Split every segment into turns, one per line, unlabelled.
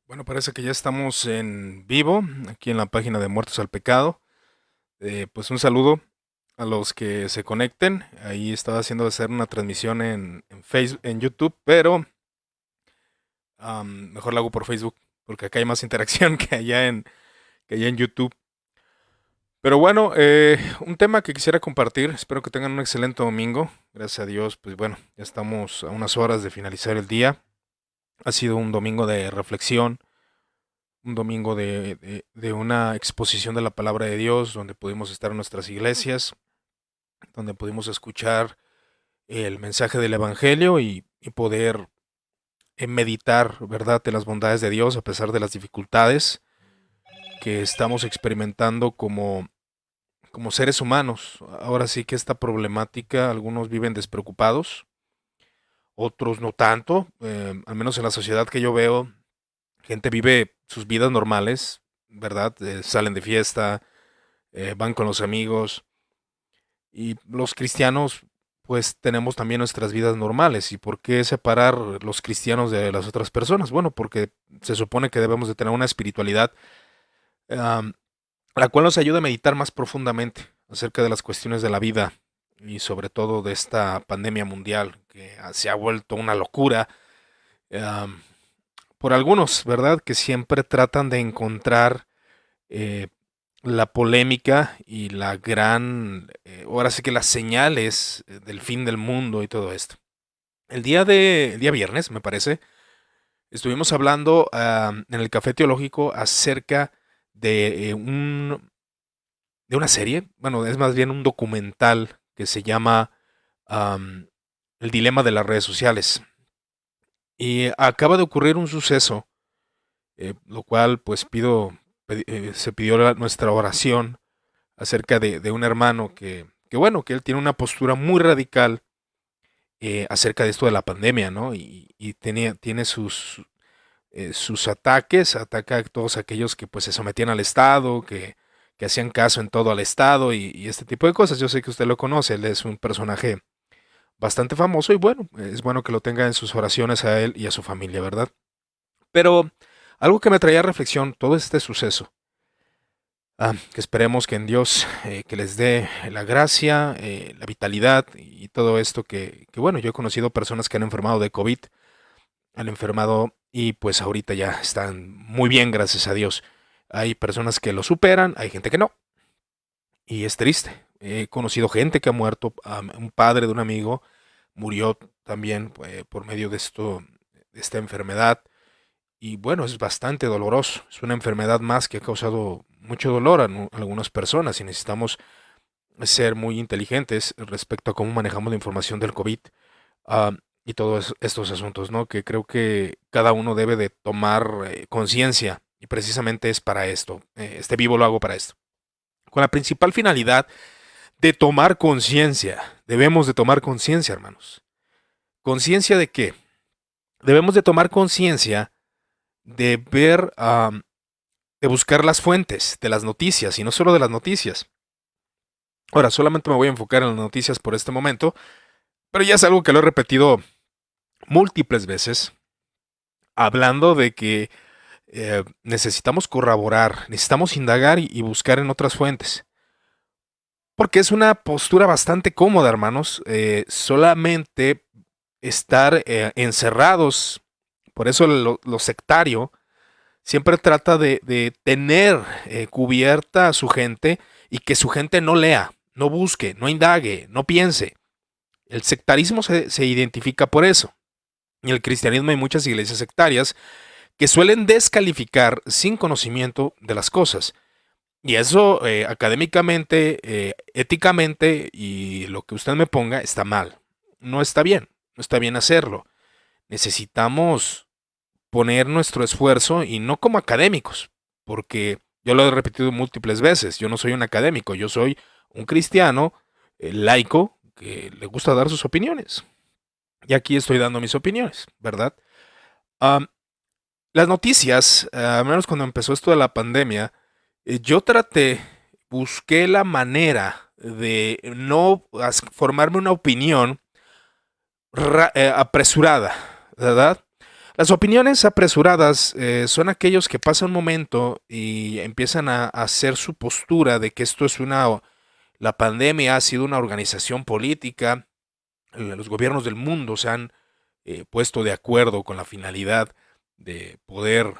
Bueno, parece que ya estamos en vivo, aquí en la página de Muertos al Pecado. Pues un saludo a los que se conecten. Ahí estaba haciendo hacer una transmisión en Facebook, en YouTube, pero mejor la hago por Facebook, porque acá hay más interacción que allá en YouTube. Pero bueno, un tema que quisiera compartir. Espero que tengan un excelente domingo. Gracias a Dios, pues bueno, ya estamos a unas horas de finalizar el día. Ha sido un domingo de reflexión, un domingo de una exposición de la palabra de Dios, donde pudimos estar en nuestras iglesias, donde pudimos escuchar el mensaje del Evangelio y poder meditar, ¿verdad?, de las bondades de Dios a pesar de las dificultades que estamos experimentando como seres humanos. Ahora sí que esta problemática, algunos viven despreocupados, otros no tanto, al menos en la sociedad que yo veo, gente vive sus vidas normales, ¿verdad? Salen de fiesta, van con los amigos, y los cristianos pues tenemos también nuestras vidas normales. ¿Y por qué separar los cristianos de las otras personas? Bueno, porque se supone que debemos de tener una espiritualidad, um, la cual nos ayuda a meditar más profundamente acerca de las cuestiones de la vida y sobre todo de esta pandemia mundial que se ha vuelto una locura, um, por algunos, ¿verdad? Que siempre tratan de encontrar eh, la polémica y la gran, ahora sí que las señales del fin del mundo y todo esto. El día viernes, me parece, estuvimos hablando en el Café Teológico acerca de, de una serie, bueno, es más bien un documental que se llama um, El dilema de las redes sociales. Y acaba de ocurrir un suceso, lo cual pues se pidió nuestra oración acerca de un hermano que, bueno, que él tiene una postura muy radical acerca de esto de la pandemia, ¿no? Y tiene sus ataques, ataca a todos aquellos que pues se sometían al Estado, que hacían caso en todo al Estado y este tipo de cosas. Yo sé que usted lo conoce, él es un personaje bastante famoso y bueno, es bueno que lo tenga en sus oraciones a él y a su familia, ¿verdad? Pero algo que me traía a reflexión, todo este suceso, que esperemos que en Dios que les dé la gracia, la vitalidad y todo esto bueno, yo he conocido personas que han enfermado de COVID, han enfermado y pues ahorita ya están muy bien, gracias a Dios. Hay personas que lo superan, hay gente que no, y es triste. He conocido gente que ha muerto, un padre de un amigo murió también por medio de esta enfermedad. Y bueno, es bastante doloroso. Es una enfermedad más que ha causado mucho dolor a algunas personas y necesitamos ser muy inteligentes respecto a cómo manejamos la información del COVID, ah, y todos estos asuntos, ¿no? Que creo que cada uno debe de tomar conciencia y precisamente es para esto. Este vivo lo hago para esto. Con la principal finalidad de tomar conciencia. Debemos de tomar conciencia, hermanos. ¿Conciencia de qué? Debemos de tomar conciencia de ver, de buscar las fuentes de las noticias y no solo de las noticias. Ahora, solamente me voy a enfocar en las noticias por este momento, pero ya es algo que lo he repetido múltiples veces, hablando de que necesitamos corroborar, necesitamos indagar y buscar en otras fuentes. Porque es una postura bastante cómoda, hermanos, solamente estar encerrados. Por eso lo sectario siempre trata de tener cubierta a su gente y que su gente no lea, no busque, no indague, no piense. El sectarismo se identifica por eso. En el cristianismo hay muchas iglesias sectarias que suelen descalificar sin conocimiento de las cosas. Y eso académicamente, éticamente y lo que usted me ponga está mal. No está bien, no está bien hacerlo. Necesitamos poner nuestro esfuerzo y no como académicos, porque yo lo he repetido múltiples veces, yo no soy un académico, yo soy un cristiano laico que le gusta dar sus opiniones. Y aquí estoy dando mis opiniones, ¿verdad? Um, las noticias, al menos cuando empezó esto de la pandemia, yo busqué la manera de no formarme una opinión apresurada, ¿verdad? Las opiniones apresuradas son aquellos que pasan un momento y empiezan a hacer su postura de que esto es la pandemia ha sido una organización política, los gobiernos del mundo se han puesto de acuerdo con la finalidad de poder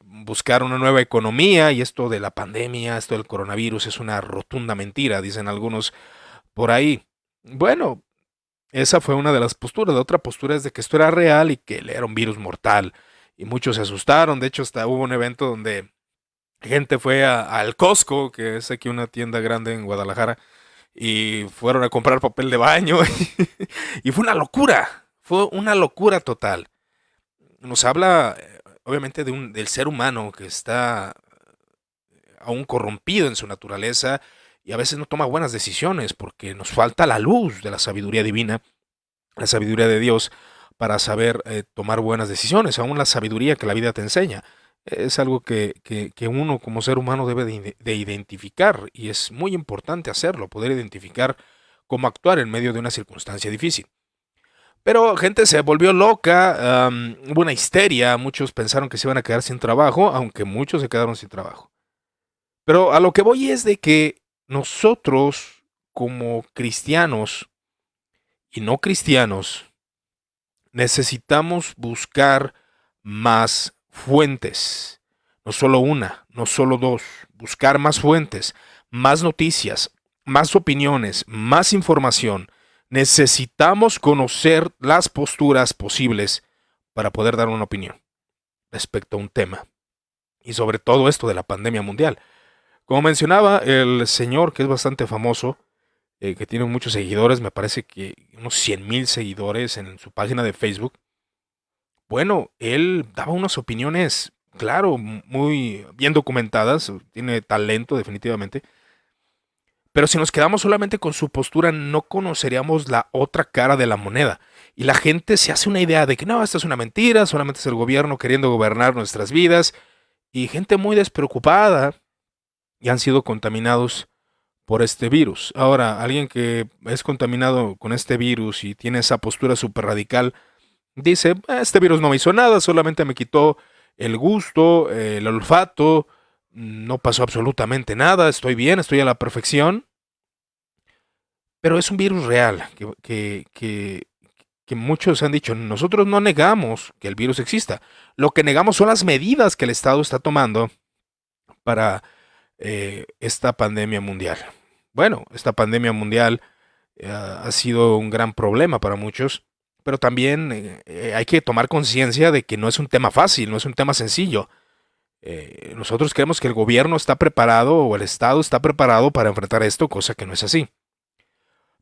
buscar una nueva economía y esto de la pandemia, esto del coronavirus es una rotunda mentira, dicen algunos por ahí. Bueno, esa fue una de las posturas. La otra postura es de que esto era real y que era un virus mortal. Y muchos se asustaron. De hecho, hasta hubo un evento donde gente fue al Costco, que es aquí una tienda grande en Guadalajara, y fueron a comprar papel de baño. Y fue una locura. Fue una locura total. Nos habla, obviamente, del ser humano que está aún corrompido en su naturaleza y a veces no toma buenas decisiones porque nos falta la luz de la sabiduría divina, la sabiduría de Dios para saber tomar buenas decisiones, aún la sabiduría que la vida te enseña. Es algo que uno como ser humano debe de identificar y es muy importante hacerlo, poder identificar cómo actuar en medio de una circunstancia difícil. Pero gente se volvió loca, hubo una histeria, muchos pensaron que se iban a quedar sin trabajo, aunque muchos se quedaron sin trabajo. Pero a lo que voy es de que nosotros como cristianos y no cristianos necesitamos buscar más fuentes, no solo una, no solo dos, buscar más fuentes, más noticias, más opiniones, más información. Necesitamos conocer las posturas posibles para poder dar una opinión respecto a un tema. Y sobre todo esto de la pandemia mundial. Como mencionaba, el señor que es bastante famoso, que tiene muchos seguidores, me parece que unos 100,000 seguidores en su página de Facebook. Bueno, él daba unas opiniones, claro, muy bien documentadas, tiene talento definitivamente, pero si nos quedamos solamente con su postura, no conoceríamos la otra cara de la moneda. Y la gente se hace una idea de que no, esto es una mentira, solamente es el gobierno queriendo gobernar nuestras vidas, y gente muy despreocupada y han sido contaminados por este virus. Ahora, alguien que es contaminado con este virus y tiene esa postura súper radical, dice, este virus no me hizo nada, solamente me quitó el gusto, el olfato, no pasó absolutamente nada, estoy bien, estoy a la perfección. Pero es un virus real, que muchos han dicho, nosotros no negamos que el virus exista, lo que negamos son las medidas que el Estado está tomando para esta pandemia mundial. Bueno, esta pandemia mundial ha sido un gran problema para muchos, pero también hay que tomar conciencia de que no es un tema fácil, no es un tema sencillo. Nosotros creemos que el gobierno está preparado o el Estado está preparado para enfrentar esto, cosa que no es así.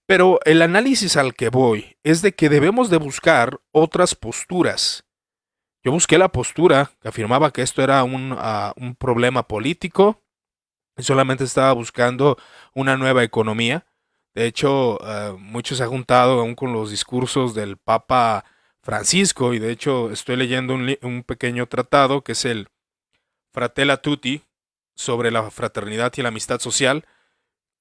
Pero el análisis al que voy es de que debemos de buscar otras posturas. Yo busqué la postura que afirmaba que esto era un problema político y solamente estaba buscando una nueva economía. De hecho, muchos se han juntado aún con los discursos del Papa Francisco y de hecho estoy leyendo un pequeño tratado que es el Fratelli Tutti sobre la fraternidad y la amistad social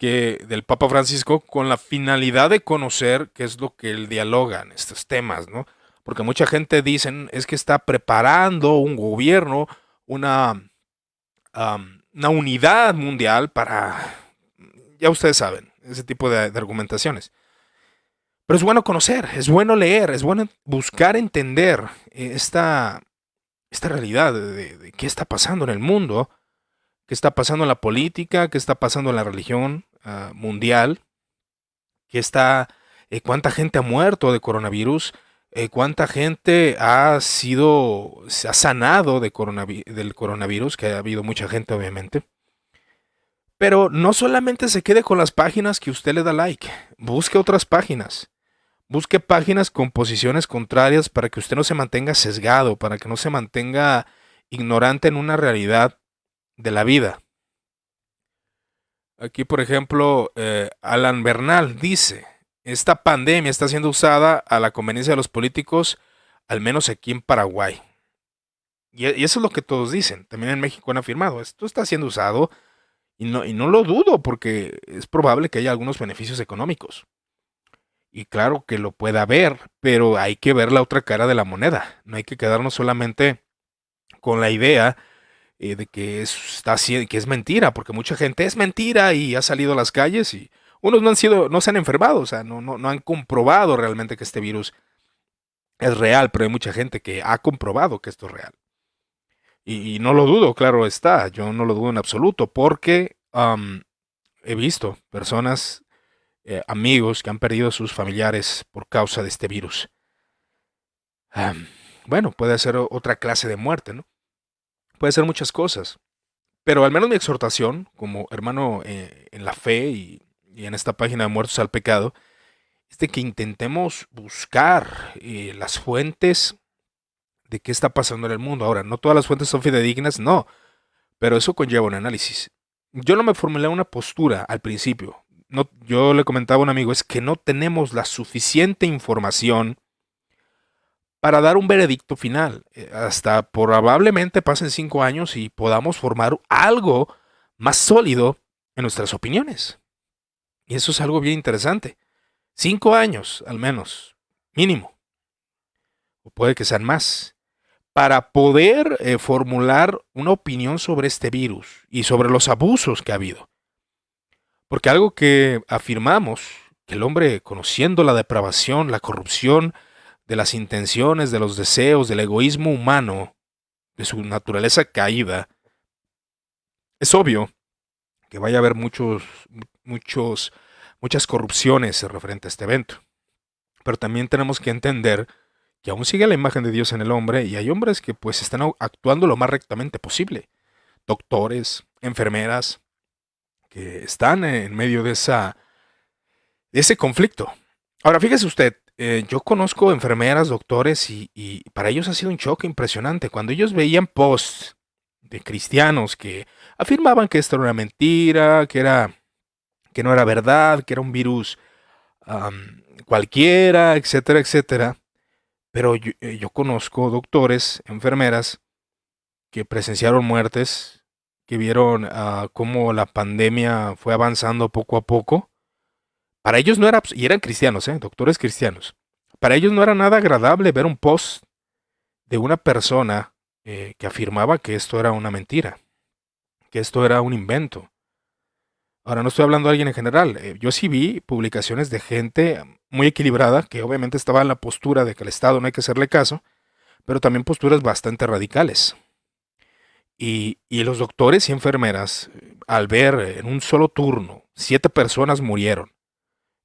del Papa Francisco con la finalidad de conocer qué es lo que él dialoga en estos temas, ¿no? Porque mucha gente dicen es que está preparando un gobierno, una, una unidad mundial para, ya ustedes saben, ese tipo de argumentaciones. Pero es bueno conocer, es bueno leer, es bueno buscar entender esta realidad de qué está pasando en el mundo, qué está pasando en la política, qué está pasando en la religión mundial, cuánta gente ha muerto de coronavirus, cuánta gente se ha sanado del coronavirus, que ha habido mucha gente obviamente. Pero no solamente se quede con las páginas que usted le da like, busque otras páginas. Busque páginas con posiciones contrarias para que usted no se mantenga sesgado, para que no se mantenga ignorante en una realidad de la vida. Aquí, por ejemplo, Alan Bernal dice, esta pandemia está siendo usada a la conveniencia de los políticos, al menos aquí en Paraguay. Y eso es lo que todos dicen. También en México han afirmado, esto está siendo usado y no lo dudo porque es probable que haya algunos beneficios económicos. Y claro que lo pueda ver, pero hay que ver la otra cara de la moneda. No hay que quedarnos solamente con la idea de que que es mentira, porque mucha gente es mentira y ha salido a las calles y unos no se han enfermado, o sea, no han comprobado realmente que este virus es real, pero hay mucha gente que ha comprobado que esto es real. Y no lo dudo, claro está, yo no lo dudo en absoluto, porque he visto personas, amigos que han perdido a sus familiares por causa de este virus. Am, bueno, puede ser otra clase de muerte, ¿no? Puede ser muchas cosas. Pero al menos mi exhortación, como hermano en la fe y en esta página de Muertos al Pecado, es de que intentemos buscar las fuentes de qué está pasando en el mundo. Ahora, no todas las fuentes son fidedignas, no, pero eso conlleva un análisis. Yo no me formulé una postura al principio. No, yo le comentaba a un amigo, es que no tenemos la suficiente información para dar un veredicto final. Hasta probablemente pasen 5 años y podamos formar algo más sólido en nuestras opiniones. Y eso es algo bien interesante. 5 años, al menos, mínimo. O puede que sean más. Para poder formular una opinión sobre este virus y sobre los abusos que ha habido. Porque algo que afirmamos, que el hombre, conociendo la depravación, la corrupción de las intenciones, de los deseos, del egoísmo humano, de su naturaleza caída, es obvio que vaya a haber muchas corrupciones referente a este evento. Pero también tenemos que entender que aún sigue la imagen de Dios en el hombre y hay hombres que pues están actuando lo más rectamente posible. Doctores, enfermeras, que están en medio de ese conflicto. Ahora, fíjese usted, yo conozco enfermeras, doctores y para ellos ha sido un choque impresionante. Cuando ellos veían posts de cristianos que afirmaban que esto era una mentira, que no era verdad, que era un virus cualquiera, etcétera, etcétera. Pero yo conozco doctores, enfermeras que presenciaron muertes, que vieron cómo la pandemia fue avanzando poco a poco. Para ellos no era, y eran cristianos, doctores cristianos. Para ellos no era nada agradable ver un post de una persona que afirmaba que esto era una mentira, que esto era un invento. Ahora no estoy hablando de alguien en general. Yo sí vi publicaciones de gente muy equilibrada, que obviamente estaba en la postura de que al Estado no hay que hacerle caso, pero también posturas bastante radicales. Y los doctores y enfermeras, al ver en un solo turno, 7 personas murieron,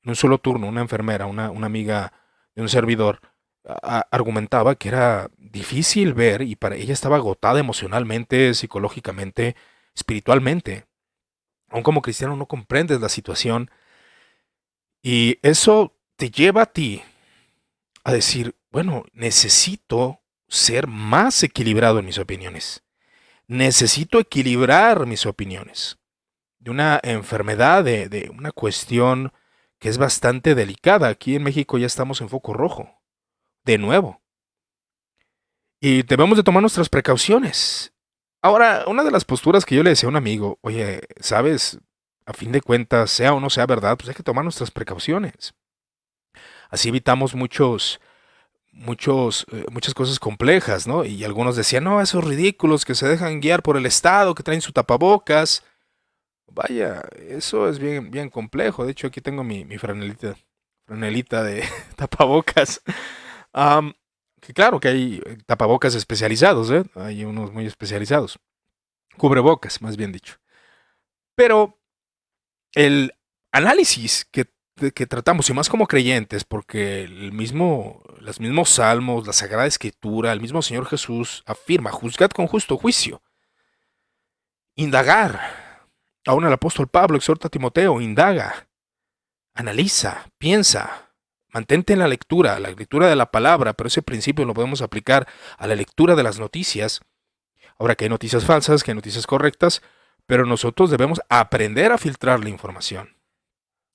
en un solo turno, una enfermera, una amiga de un servidor, argumentaba que era difícil ver y para ella estaba agotada emocionalmente, psicológicamente, espiritualmente. Aún como cristiano no comprendes la situación y eso te lleva a ti a decir, bueno, necesito ser más equilibrado en mis opiniones. Necesito equilibrar mis opiniones de una enfermedad, de una cuestión que es bastante delicada. Aquí en México ya estamos en foco rojo, de nuevo. Y debemos de tomar nuestras precauciones. Ahora, una de las posturas que yo le decía a un amigo, oye, sabes, a fin de cuentas, sea o no sea verdad, pues hay que tomar nuestras precauciones. Así evitamos muchas cosas complejas, ¿no? Y algunos decían, no, esos ridículos que se dejan guiar por el Estado, que traen su tapabocas. Vaya, eso es bien, bien complejo. De hecho, aquí tengo mi franelita de tapabocas. Am, que claro que hay tapabocas especializados, ¿eh? Hay unos muy especializados. Cubrebocas, más bien dicho. Pero el análisis que tratamos, y más como creyentes, porque los mismos salmos, la Sagrada Escritura, el mismo Señor Jesús afirma, juzgad con justo juicio, indagar. Aún el apóstol Pablo exhorta a Timoteo, indaga, analiza, piensa, mantente en la lectura de la palabra, pero ese principio lo podemos aplicar a la lectura de las noticias. Ahora que hay noticias falsas, que hay noticias correctas, pero nosotros debemos aprender a filtrar la información.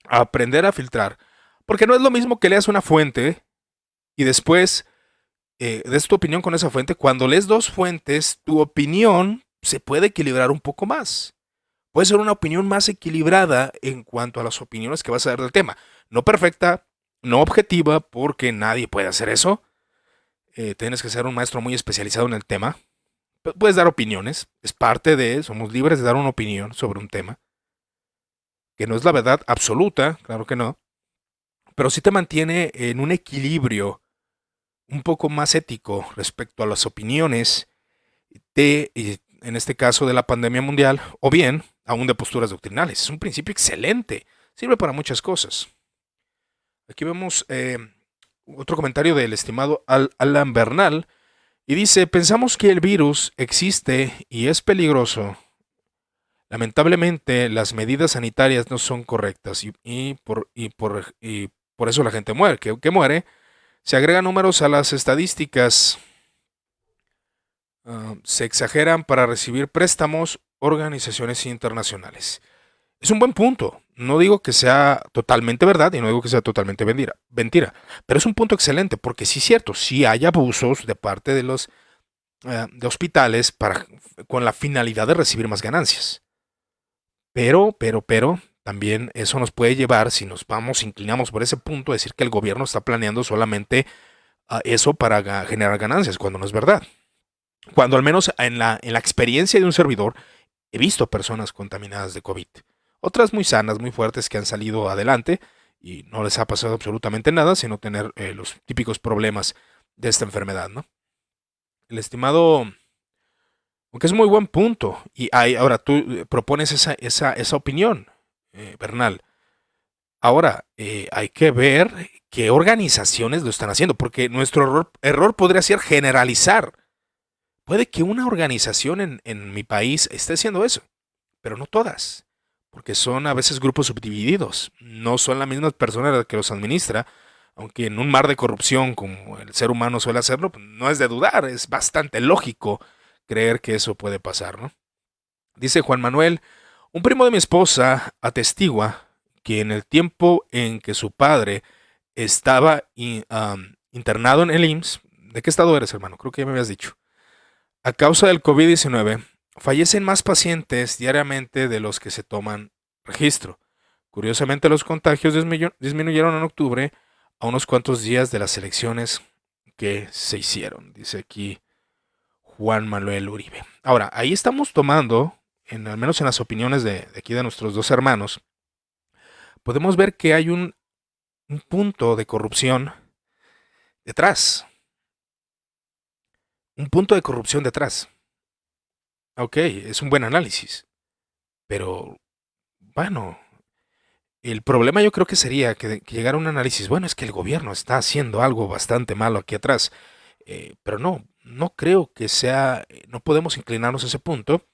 A aprender a filtrar. Porque no es lo mismo que leas una fuente y después des tu opinión con esa fuente. Cuando lees dos fuentes, tu opinión se puede equilibrar un poco más. Puede ser una opinión más equilibrada en cuanto a las opiniones que vas a dar del tema. No perfecta, no objetiva, porque nadie puede hacer eso. Tienes que ser un maestro muy especializado en el tema. Puedes dar opiniones, es parte de, somos libres de dar una opinión sobre un tema, que no es la verdad absoluta, claro que no, pero sí te mantiene en un equilibrio un poco más ético respecto a las opiniones en este caso, de la pandemia mundial, o bien, aún de posturas doctrinales. Es un principio excelente, sirve para muchas cosas. Aquí vemos otro comentario del estimado Alan Bernal, y dice, pensamos que el virus existe y es peligroso. Lamentablemente, las medidas sanitarias no son correctas y por eso la gente muere. ¿Qué muere? Se agregan números a las estadísticas. Se exageran para recibir préstamos organizaciones internacionales. Es un buen punto. No digo que sea totalmente verdad y no digo que sea totalmente mentira, pero es un punto excelente porque sí es cierto, sí hay abusos de parte de los de hospitales con la finalidad de recibir más ganancias. Pero, también eso nos puede llevar, si inclinamos por ese punto, a decir que el gobierno está planeando solamente eso para generar ganancias, cuando no es verdad. Cuando al menos en la experiencia de un servidor he visto personas contaminadas de COVID. Otras muy sanas, muy fuertes, que han salido adelante y no les ha pasado absolutamente nada, sino tener los típicos problemas de esta enfermedad, ¿no? El estimado, aunque es muy buen punto, y ahora tú propones esa opinión, Bernal. Ahora, hay que ver qué organizaciones lo están haciendo, porque nuestro error podría ser generalizar. Puede que una organización en mi país esté haciendo eso, pero no todas, porque son a veces grupos subdivididos, no son la misma persona la que los administra, aunque en un mar de corrupción como el ser humano suele hacerlo, pues, no es de dudar, es bastante lógico creer que eso puede pasar, ¿no? Dice Juan Manuel, un primo de mi esposa atestigua que en el tiempo en que su padre estaba internado en el IMSS, ¿de qué estado eres, hermano? Creo que ya me habías dicho. A causa del COVID-19, fallecen más pacientes diariamente de los que se toman registro. Curiosamente, los contagios disminuyeron en octubre a unos cuantos días de las elecciones que se hicieron, dice aquí Juan Manuel Uribe. Ahora, ahí estamos tomando, al menos en las opiniones de aquí de nuestros dos hermanos, podemos ver que hay un punto de corrupción detrás. Un punto de corrupción detrás. Ok, es un buen análisis. Pero, bueno, el problema yo creo que sería que llegara un análisis, bueno, es que el gobierno está haciendo algo bastante malo aquí atrás. Pero no creo que sea, no podemos inclinarnos a ese punto,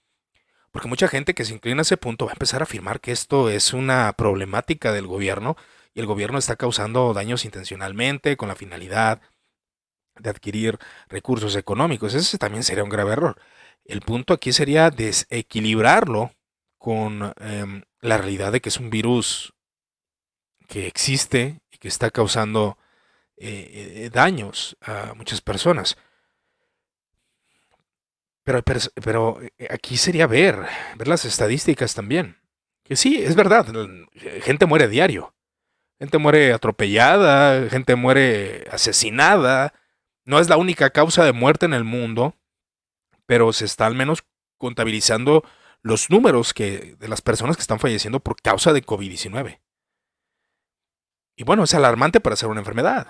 porque mucha gente que se inclina a ese punto va a empezar a afirmar que esto es una problemática del gobierno y el gobierno está causando daños intencionalmente con la finalidad de adquirir recursos económicos. Ese también sería un grave error. El punto aquí sería desequilibrarlo con la realidad de que es un virus que existe y que está causando daños a muchas personas. Pero aquí sería ver las estadísticas también. Que sí, es verdad, gente muere diario. Gente muere atropellada, gente muere asesinada. No es la única causa de muerte en el mundo, pero se está al menos contabilizando los números de las personas que están falleciendo por causa de COVID-19. Y bueno, es alarmante para ser una enfermedad.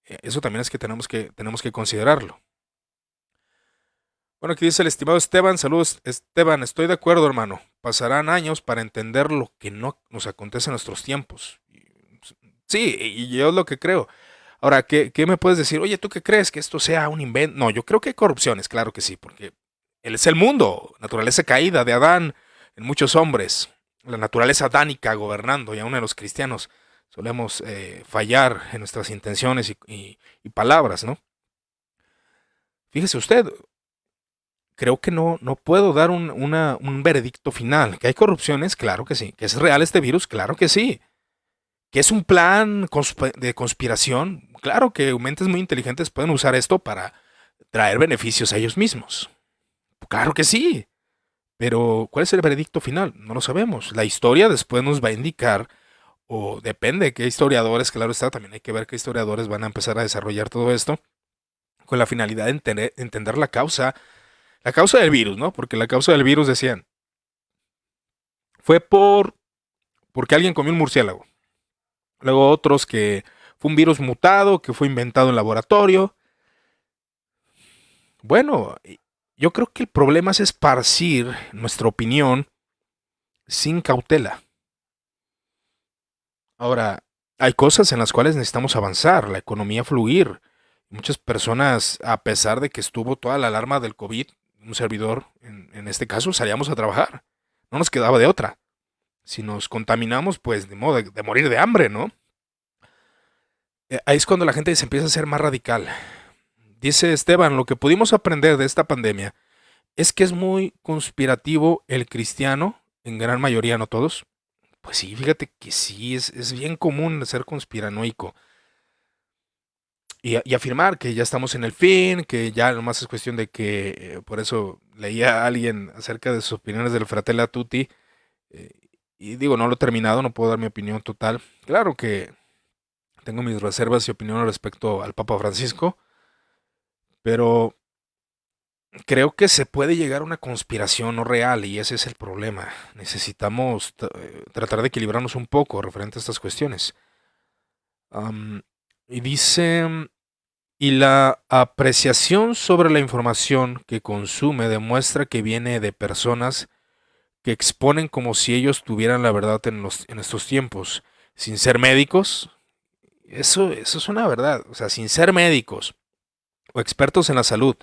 Eso también es que tenemos que considerarlo. Bueno, aquí dice el estimado Esteban, saludos Esteban, estoy de acuerdo hermano, pasarán años para entender lo que no nos acontece en nuestros tiempos. Sí, y yo es lo que creo. Ahora, ¿qué me puedes decir? Oye, ¿tú qué crees? ¿Que esto sea un invento? No, yo creo que hay corrupciones, claro que sí, porque él es el mundo, naturaleza caída de Adán en muchos hombres, la naturaleza adánica gobernando, y aún en los cristianos solemos fallar en nuestras intenciones y palabras, ¿no? Fíjese usted, creo que no puedo dar un veredicto final. ¿Que hay corrupciones? Claro que sí. ¿Que es real este virus? Claro que sí. ¿Que es un plan de conspiración? Claro que mentes muy inteligentes pueden usar esto para traer beneficios a ellos mismos. Claro que sí. Pero, ¿cuál es el veredicto final? No lo sabemos. La historia después nos va a indicar o depende qué historiadores, claro está, también hay que ver qué historiadores van a empezar a desarrollar todo esto con la finalidad de entender la causa del virus, ¿no? Porque la causa del virus decían, fue porque alguien comió un murciélago. Luego otros que fue un virus mutado, que fue inventado en laboratorio. Bueno, yo creo que el problema es esparcir nuestra opinión sin cautela. Ahora, hay cosas en las cuales necesitamos avanzar, la economía fluir. Muchas personas, a pesar de que estuvo toda la alarma del COVID, un servidor, en este caso, salíamos a trabajar. No nos quedaba de otra. Si nos contaminamos, pues de modo de morir de hambre, ¿no? Ahí es cuando la gente se empieza a ser más radical. Dice Esteban, lo que pudimos aprender de esta pandemia es que es muy conspirativo el cristiano, en gran mayoría, no todos. Pues sí, fíjate que sí, es bien común ser conspiranoico. Y afirmar que ya estamos en el fin, que ya nomás es cuestión de que, por eso leía a alguien acerca de sus opiniones del Fratelli Tutti, eh, y digo, no lo he terminado, no puedo dar mi opinión total. Claro que tengo mis reservas y opiniones respecto al Papa Francisco, pero creo que se puede llegar a una conspiración no real y ese es el problema. Necesitamos tratar de equilibrarnos un poco referente a estas cuestiones. Am, y dice, y la apreciación sobre la información que consume demuestra que viene de personas que exponen como si ellos tuvieran la verdad en estos tiempos, sin ser médicos. Eso es una verdad, o sea, sin ser médicos o expertos en la salud.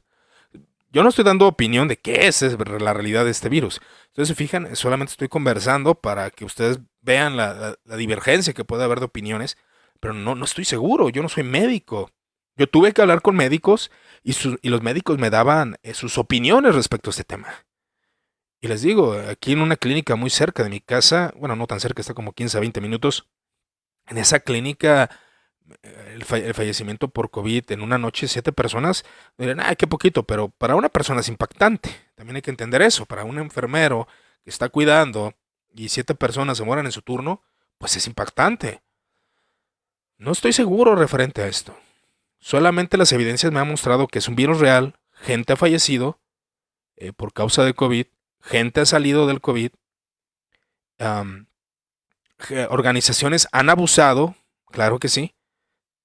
Yo no estoy dando opinión de qué es la realidad de este virus. Entonces, se fijan, solamente estoy conversando para que ustedes vean la divergencia que puede haber de opiniones, pero no estoy seguro, yo no soy médico. Yo tuve que hablar con médicos y los médicos me daban sus opiniones respecto a este tema. Y les digo, aquí en una clínica muy cerca de mi casa, bueno, no tan cerca, está como 15 a 20 minutos, en esa clínica el fallecimiento por COVID en una noche, 7 personas, dirán, qué poquito, pero para una persona es impactante. También hay que entender eso. Para un enfermero que está cuidando y 7 personas se mueran en su turno, pues es impactante. No estoy seguro referente a esto. Solamente las evidencias me han mostrado que es un virus real, gente ha fallecido por causa de COVID, gente ha salido del COVID, um, organizaciones han abusado, claro que sí.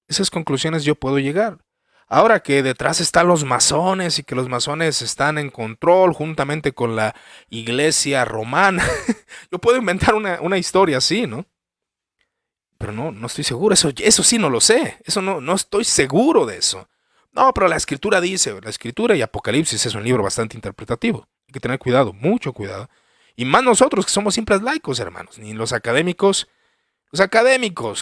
Esas conclusiones yo puedo llegar. Ahora que detrás están los masones y que los masones están en control juntamente con la iglesia romana, yo puedo inventar una historia así, ¿no? Pero no estoy seguro, eso sí no lo sé, eso no estoy seguro de eso. No, pero la escritura dice, la escritura y Apocalipsis es un libro bastante interpretativo. Hay que tener cuidado, mucho cuidado. Y más nosotros que somos simples laicos, hermanos, ni los académicos,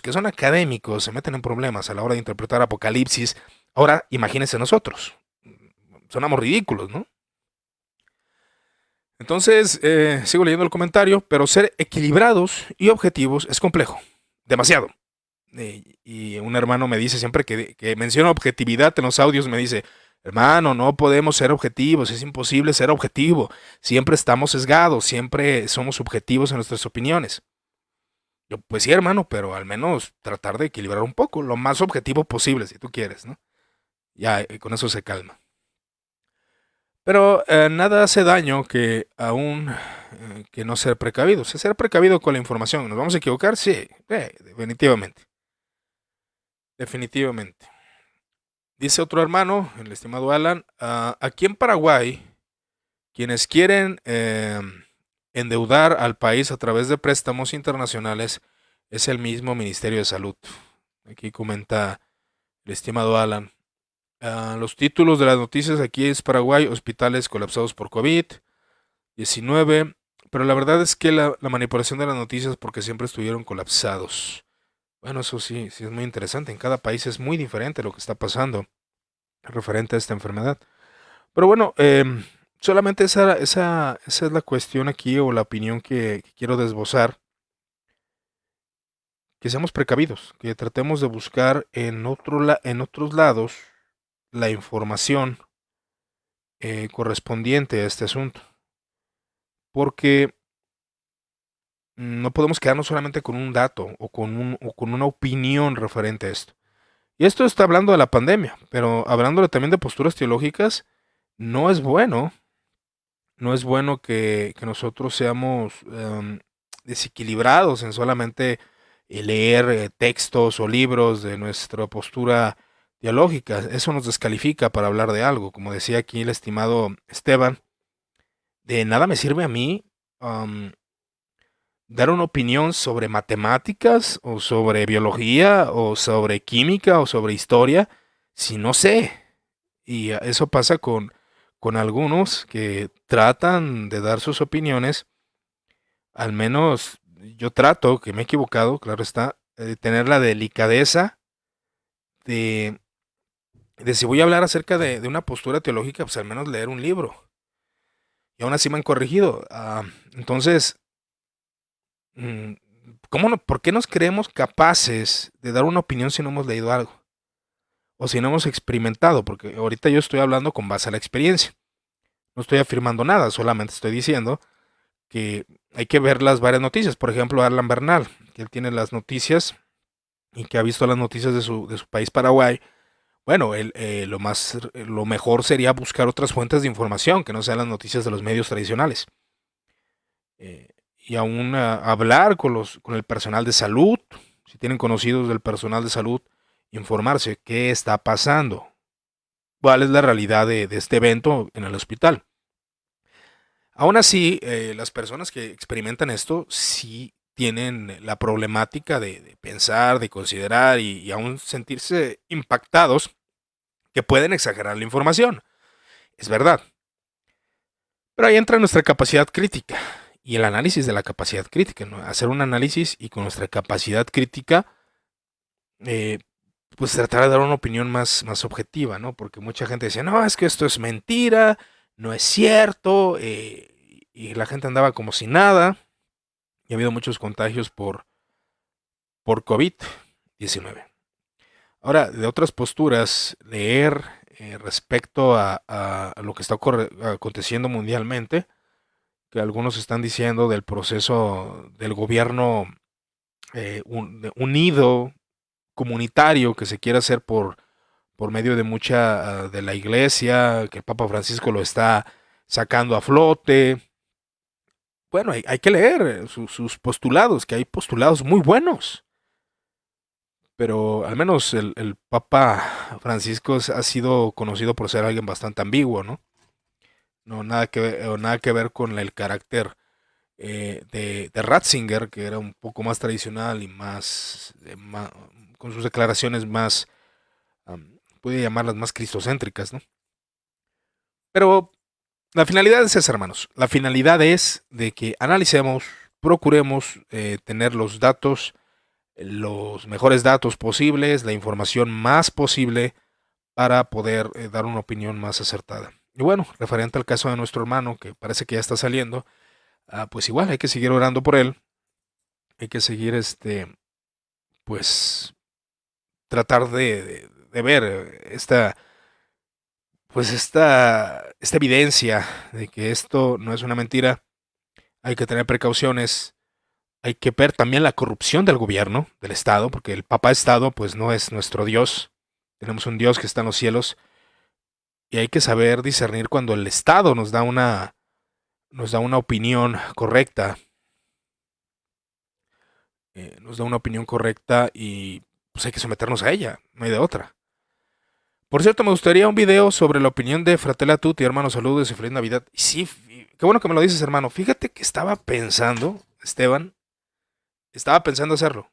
que son académicos, se meten en problemas a la hora de interpretar Apocalipsis. Ahora, imagínense nosotros. Sonamos ridículos, ¿no? Entonces, sigo leyendo el comentario, pero ser equilibrados y objetivos es complejo. Demasiado. Y un hermano me dice siempre que menciona objetividad en los audios, me dice, hermano, no podemos ser objetivos, es imposible ser objetivo. Siempre estamos sesgados, siempre somos subjetivos en nuestras opiniones. Yo, pues sí, hermano, pero al menos tratar de equilibrar un poco, lo más objetivo posible, si tú quieres, ¿no? Ya, con eso se calma. Pero nada hace daño que aún que no ser precavido. Ser precavido con la información. ¿Nos vamos a equivocar? Sí, definitivamente. Definitivamente. Dice otro hermano, el estimado Alan, aquí en Paraguay, quienes quieren endeudar al país a través de préstamos internacionales es el mismo Ministerio de Salud. Aquí comenta el estimado Alan. Los títulos de las noticias aquí es Paraguay, hospitales colapsados por COVID-19, pero la verdad es que la manipulación de las noticias porque siempre estuvieron colapsados. Bueno, eso sí es muy interesante. En cada país es muy diferente lo que está pasando referente a esta enfermedad. Pero bueno, solamente esa es la cuestión aquí o la opinión que quiero desbozar. Que seamos precavidos, que tratemos de buscar en otros lados la información correspondiente a este asunto. Porque No podemos quedarnos solamente con un dato o con una opinión referente a esto. Y esto está hablando de la pandemia, pero hablándole también de posturas teológicas, no es bueno, no es bueno que nosotros seamos desequilibrados en solamente leer textos o libros de nuestra postura teológica. Eso nos descalifica para hablar de algo. Como decía aquí el estimado Esteban, de nada me sirve a mí um, dar una opinión sobre matemáticas o sobre biología o sobre química o sobre historia si no sé. Y eso pasa con algunos que tratan de dar sus opiniones, al menos yo trato, que me he equivocado, claro está, de tener la delicadeza de, de si voy a hablar acerca de una postura teológica, pues al menos leer un libro. Y aún así me han corregido. Entonces, mm, ¿cómo no, ¿por qué nos creemos capaces de dar una opinión si no hemos leído algo? O si no hemos experimentado, porque ahorita yo estoy hablando con base a la experiencia. No estoy afirmando nada, solamente estoy diciendo que hay que ver las varias noticias. Por ejemplo, Arlan Bernal, que él tiene las noticias y que ha visto las noticias de su país Paraguay. Bueno, lo mejor sería buscar otras fuentes de información que no sean las noticias de los medios tradicionales. Eh, y aún hablar con el personal de salud, si tienen conocidos del personal de salud, informarse qué está pasando, cuál es la realidad de este evento en el hospital. Aún así, las personas que experimentan esto sí tienen la problemática de pensar, de considerar y aún sentirse impactados que pueden exagerar la información. Es verdad. Pero ahí entra nuestra capacidad crítica y el análisis de la capacidad crítica, ¿no? Hacer un análisis y con nuestra capacidad crítica, eh, pues tratar de dar una opinión más objetiva, ¿no? Porque mucha gente decía, no, es que esto es mentira, no es cierto, y la gente andaba como si nada, y ha habido muchos contagios por COVID-19. Ahora, de otras posturas, leer respecto a lo que está aconteciendo mundialmente, que algunos están diciendo del proceso del gobierno unido, comunitario, que se quiere hacer por medio de mucha de la iglesia, que el Papa Francisco lo está sacando a flote. Bueno, hay que leer sus postulados, que hay postulados muy buenos. Pero al menos el Papa Francisco ha sido conocido por ser alguien bastante ambiguo, ¿no? No nada que ver, o nada que ver con el carácter de Ratzinger, que era un poco más tradicional y con sus declaraciones más, puede llamarlas más cristocéntricas, ¿no? Pero la finalidad es esa, hermanos. La finalidad es de que analicemos, procuremos tener los mejores datos posibles, la información más posible para poder dar una opinión más acertada. Y bueno, referente al caso de nuestro hermano, que parece que ya está saliendo, pues igual hay que seguir orando por él, hay que seguir, pues, tratar de ver esta evidencia de que esto no es una mentira. Hay que tener precauciones, hay que ver también la corrupción del gobierno, del Estado, porque el Papa Estado, pues, no es nuestro Dios. Tenemos un Dios que está en los cielos y hay que saber discernir cuando el Estado nos da una opinión correcta, nos da una opinión correcta y pues hay que someternos a ella, no hay de otra. Por cierto, me gustaría un video sobre la opinión de Fratella Tutti, hermano, saludos y feliz Navidad. Y sí, qué bueno que me lo dices, hermano. Fíjate que estaba pensando, Esteban, estaba pensando hacerlo.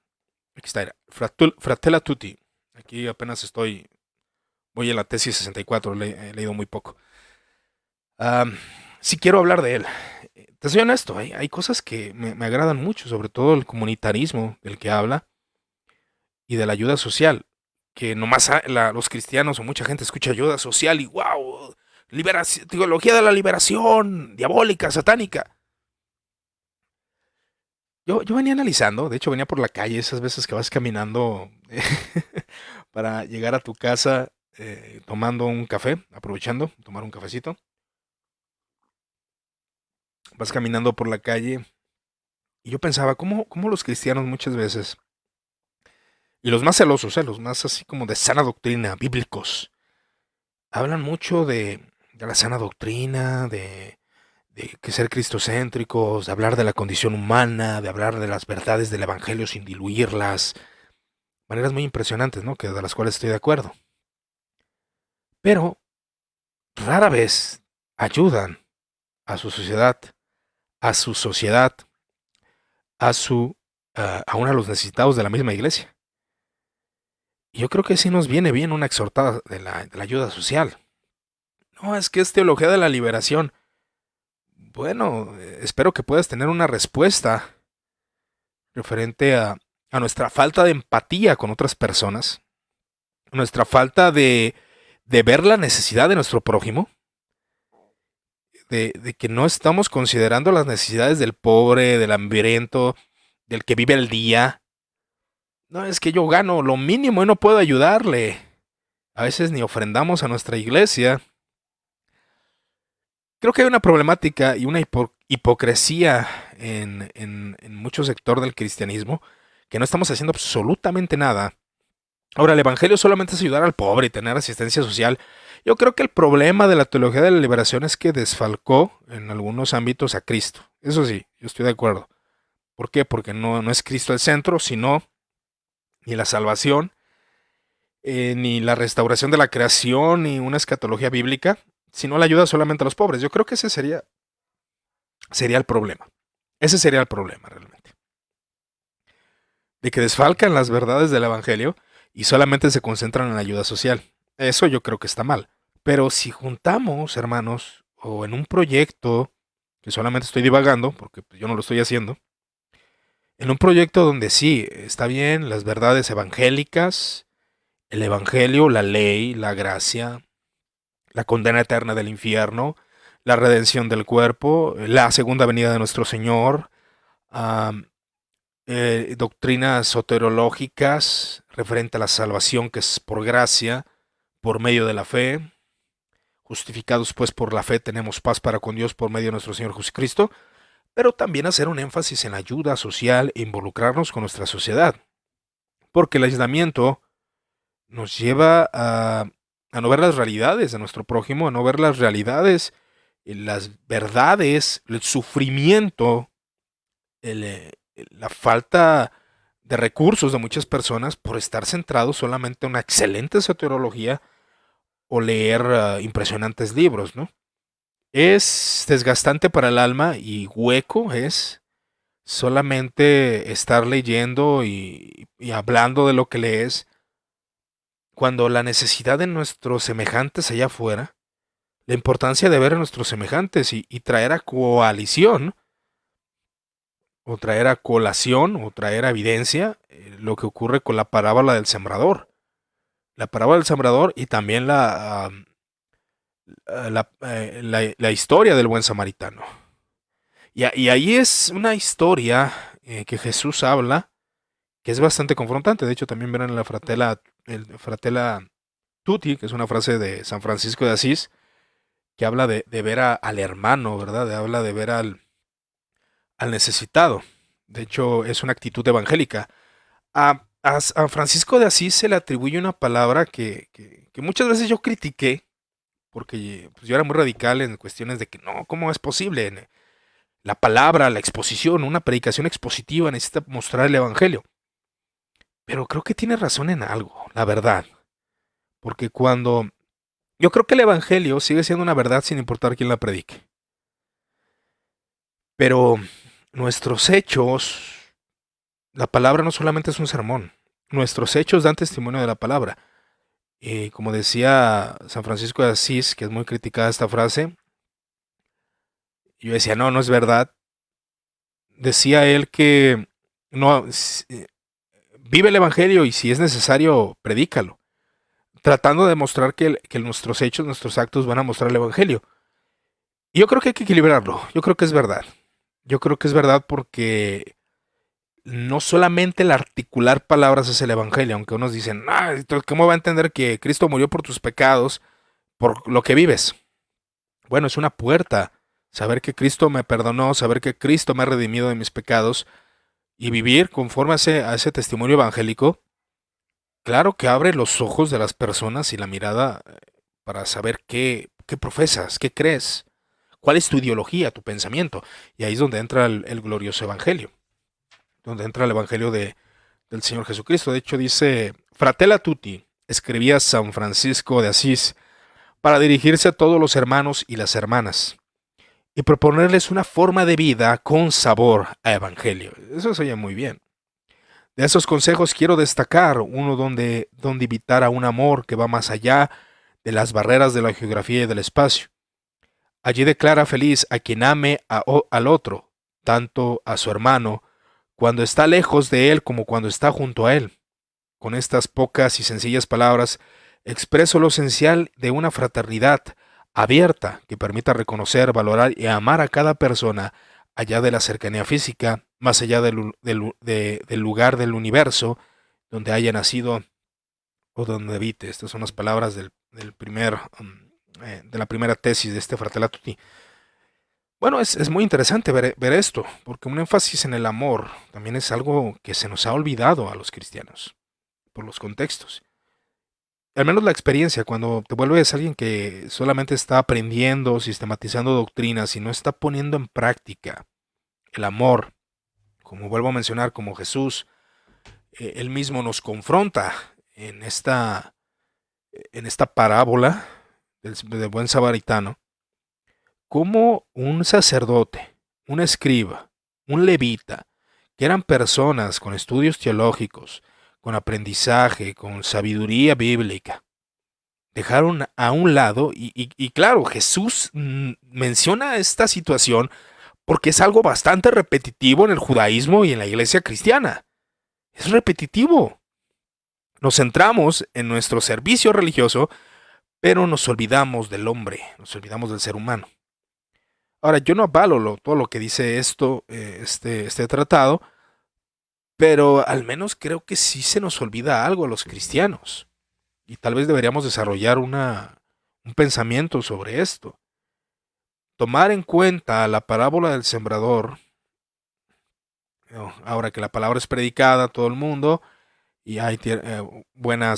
Aquí está, era, Fratella Tutti. Aquí apenas voy en la tesis 64, he leído muy poco. Sí quiero hablar de él. Te soy honesto, hay cosas que me agradan mucho, sobre todo el comunitarismo del que habla y de la ayuda social, que nomás los cristianos o mucha gente escucha ayuda social y wow, teología de la liberación, diabólica, satánica. Yo venía analizando, de hecho venía por la calle esas veces que vas caminando para llegar a tu casa tomando un café, aprovechando, tomar un cafecito. Vas caminando por la calle Y yo pensaba, ¿cómo los cristianos muchas veces, y los más celosos, los más así como de sana doctrina, bíblicos, hablan mucho de la sana doctrina, de que ser cristocéntricos, de hablar de la condición humana, de hablar de las verdades del Evangelio sin diluirlas, maneras muy impresionantes, ¿no? Que de las cuales estoy de acuerdo. Pero rara vez ayudan a su sociedad, a su sociedad, aún a los necesitados de la misma iglesia. Y yo creo que sí nos viene bien una exhortada de la ayuda social. No, es que es teología de la liberación. Bueno, espero que puedas tener una respuesta referente a nuestra falta de empatía con otras personas, nuestra falta de ver la necesidad de nuestro prójimo, de que no estamos considerando las necesidades del pobre, del hambriento, del que vive el día. No, es que yo gano lo mínimo y no puedo ayudarle. A veces ni ofrendamos a nuestra iglesia. Creo que hay una problemática y una hipocresía en mucho sector del cristianismo, que no estamos haciendo absolutamente nada. Ahora, el evangelio solamente es ayudar al pobre y tener asistencia social. Yo creo que el problema de la teología de la liberación es que desfalcó en algunos ámbitos a Cristo. Eso sí, yo estoy de acuerdo. ¿Por qué? Porque no es Cristo el centro, sino ni la salvación, ni la restauración de la creación, ni una escatología bíblica, sino la ayuda solamente a los pobres. Yo creo que ese sería el problema. Ese sería el problema realmente. De que desfalcan las verdades del evangelio y solamente se concentran en la ayuda social. Eso yo creo que está mal. Pero si juntamos, hermanos, o en un proyecto, que solamente estoy divagando, porque yo no lo estoy haciendo, en un proyecto donde sí, está bien las verdades evangélicas, el evangelio, la ley, la gracia, la condena eterna del infierno, la redención del cuerpo, la segunda venida de nuestro Señor, um, doctrinas soterológicas referente a la salvación que es por gracia, por medio de la fe, justificados pues por la fe tenemos paz para con Dios por medio de nuestro Señor Jesucristo, pero también hacer un énfasis en la ayuda social e involucrarnos con nuestra sociedad, porque el aislamiento nos lleva a no ver las realidades de nuestro prójimo, a no ver las realidades, las verdades, el sufrimiento, la falta de recursos de muchas personas por estar centrados solamente en una excelente soteriología o leer impresionantes libros, ¿no? Es desgastante para el alma y hueco es solamente estar leyendo y hablando de lo que lees cuando la necesidad de nuestros semejantes allá afuera, la importancia de ver a nuestros semejantes y traer a coalición, o traer a colación, o traer a evidencia lo que ocurre con la parábola del sembrador. La parábola del sembrador y también la historia del buen samaritano. Y ahí es una historia que Jesús habla, que es bastante confrontante. De hecho, también verán el fratela tutti, que es una frase de San Francisco de Asís, que habla de ver al hermano, ¿verdad? Habla de ver al necesitado. De hecho, es una actitud evangélica. A Francisco de Asís se le atribuye una palabra que muchas veces yo critiqué, porque pues, yo era muy radical en cuestiones de que no, ¿cómo es posible? La palabra, la exposición, una predicación expositiva necesita mostrar el evangelio. Pero creo que tiene razón en algo, la verdad. Porque yo creo que el evangelio sigue siendo una verdad sin importar quién la predique. Pero nuestros hechos, la palabra no solamente es un sermón, nuestros hechos dan testimonio de la palabra. Y como decía San Francisco de Asís, que es muy criticada esta frase, yo decía, no es verdad. Decía él que no vive el evangelio y si es necesario, predícalo. Tratando de mostrar que nuestros hechos, nuestros actos van a mostrar el evangelio. Y yo creo que hay que equilibrarlo. Yo creo que es verdad. Yo creo que es verdad porque no solamente el articular palabras es el evangelio, aunque unos dicen, ¿cómo va a entender que Cristo murió por tus pecados, por lo que vives? Bueno, es una puerta saber que Cristo me perdonó, saber que Cristo me ha redimido de mis pecados y vivir conforme a ese testimonio evangélico, claro que abre los ojos de las personas y la mirada para saber qué profesas, qué crees, cuál es tu ideología, tu pensamiento. Y ahí es donde entra el glorioso evangelio, donde entra el evangelio del Señor Jesucristo. De hecho dice, Fratella Tutti, escribía San Francisco de Asís, para dirigirse a todos los hermanos y las hermanas y proponerles una forma de vida con sabor a evangelio. Eso se oye muy bien. De esos consejos quiero destacar uno donde invitar a un amor que va más allá de las barreras de la geografía y del espacio. Allí declara feliz a quien ame al otro, tanto a su hermano, cuando está lejos de él como cuando está junto a él. Con estas pocas y sencillas palabras expreso lo esencial de una fraternidad abierta que permita reconocer, valorar y amar a cada persona allá de la cercanía física, más allá del lugar del universo donde haya nacido o donde habite. Estas son las palabras de la primera tesis de este Fratelli Tutti. Bueno, es muy interesante ver esto, porque un énfasis en el amor también es algo que se nos ha olvidado a los cristianos, por los contextos. Al menos la experiencia, cuando te vuelves alguien que solamente está aprendiendo, sistematizando doctrinas y no está poniendo en práctica el amor, como vuelvo a mencionar, como Jesús, él mismo nos confronta en esta parábola del buen samaritano, como un sacerdote, un escriba, un levita, que eran personas con estudios teológicos, con aprendizaje, con sabiduría bíblica, dejaron a un lado y claro, Jesús menciona esta situación porque es algo bastante repetitivo en el judaísmo y en la iglesia cristiana. Es repetitivo. Nos centramos en nuestro servicio religioso, pero nos olvidamos del hombre, nos olvidamos del ser humano. Ahora, yo no avalo todo lo que dice este tratado, pero al menos creo que sí se nos olvida algo a los cristianos. Y tal vez deberíamos desarrollar un pensamiento sobre esto. Tomar en cuenta la parábola del sembrador, ahora que la palabra es predicada a todo el mundo, y hay buena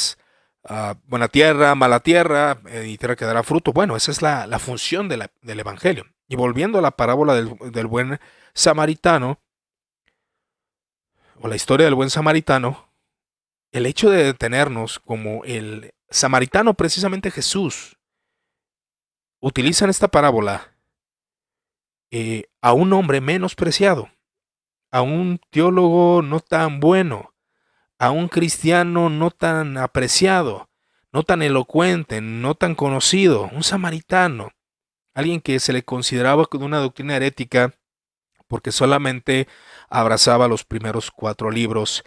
tierra, mala tierra, y tierra que dará fruto. Bueno, esa es la función del Evangelio. Y volviendo a la parábola del buen samaritano, o la historia del buen samaritano, el hecho de detenernos como el samaritano, precisamente Jesús, utiliza en esta parábola a un hombre menospreciado, a un teólogo no tan bueno, a un cristiano no tan apreciado, no tan elocuente, no tan conocido, un samaritano, alguien que se le consideraba con una doctrina herética porque solamente abrazaba los primeros 4 libros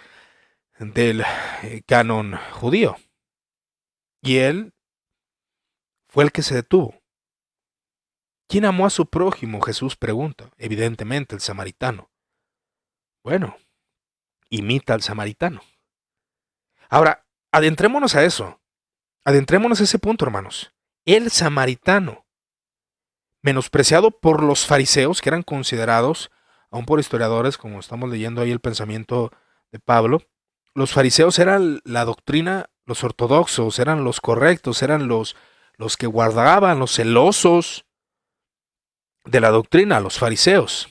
del canon judío. Y él fue el que se detuvo. ¿Quién amó a su prójimo? Jesús pregunta. Evidentemente el samaritano. Bueno, imita al samaritano. Ahora, adentrémonos a eso. Adentrémonos a ese punto, hermanos. El samaritano, menospreciado por los fariseos, que eran considerados, aún por historiadores, como estamos leyendo ahí el pensamiento de Pablo, los fariseos eran la doctrina, los ortodoxos, eran los correctos, eran los que guardaban, los celosos de la doctrina, los fariseos.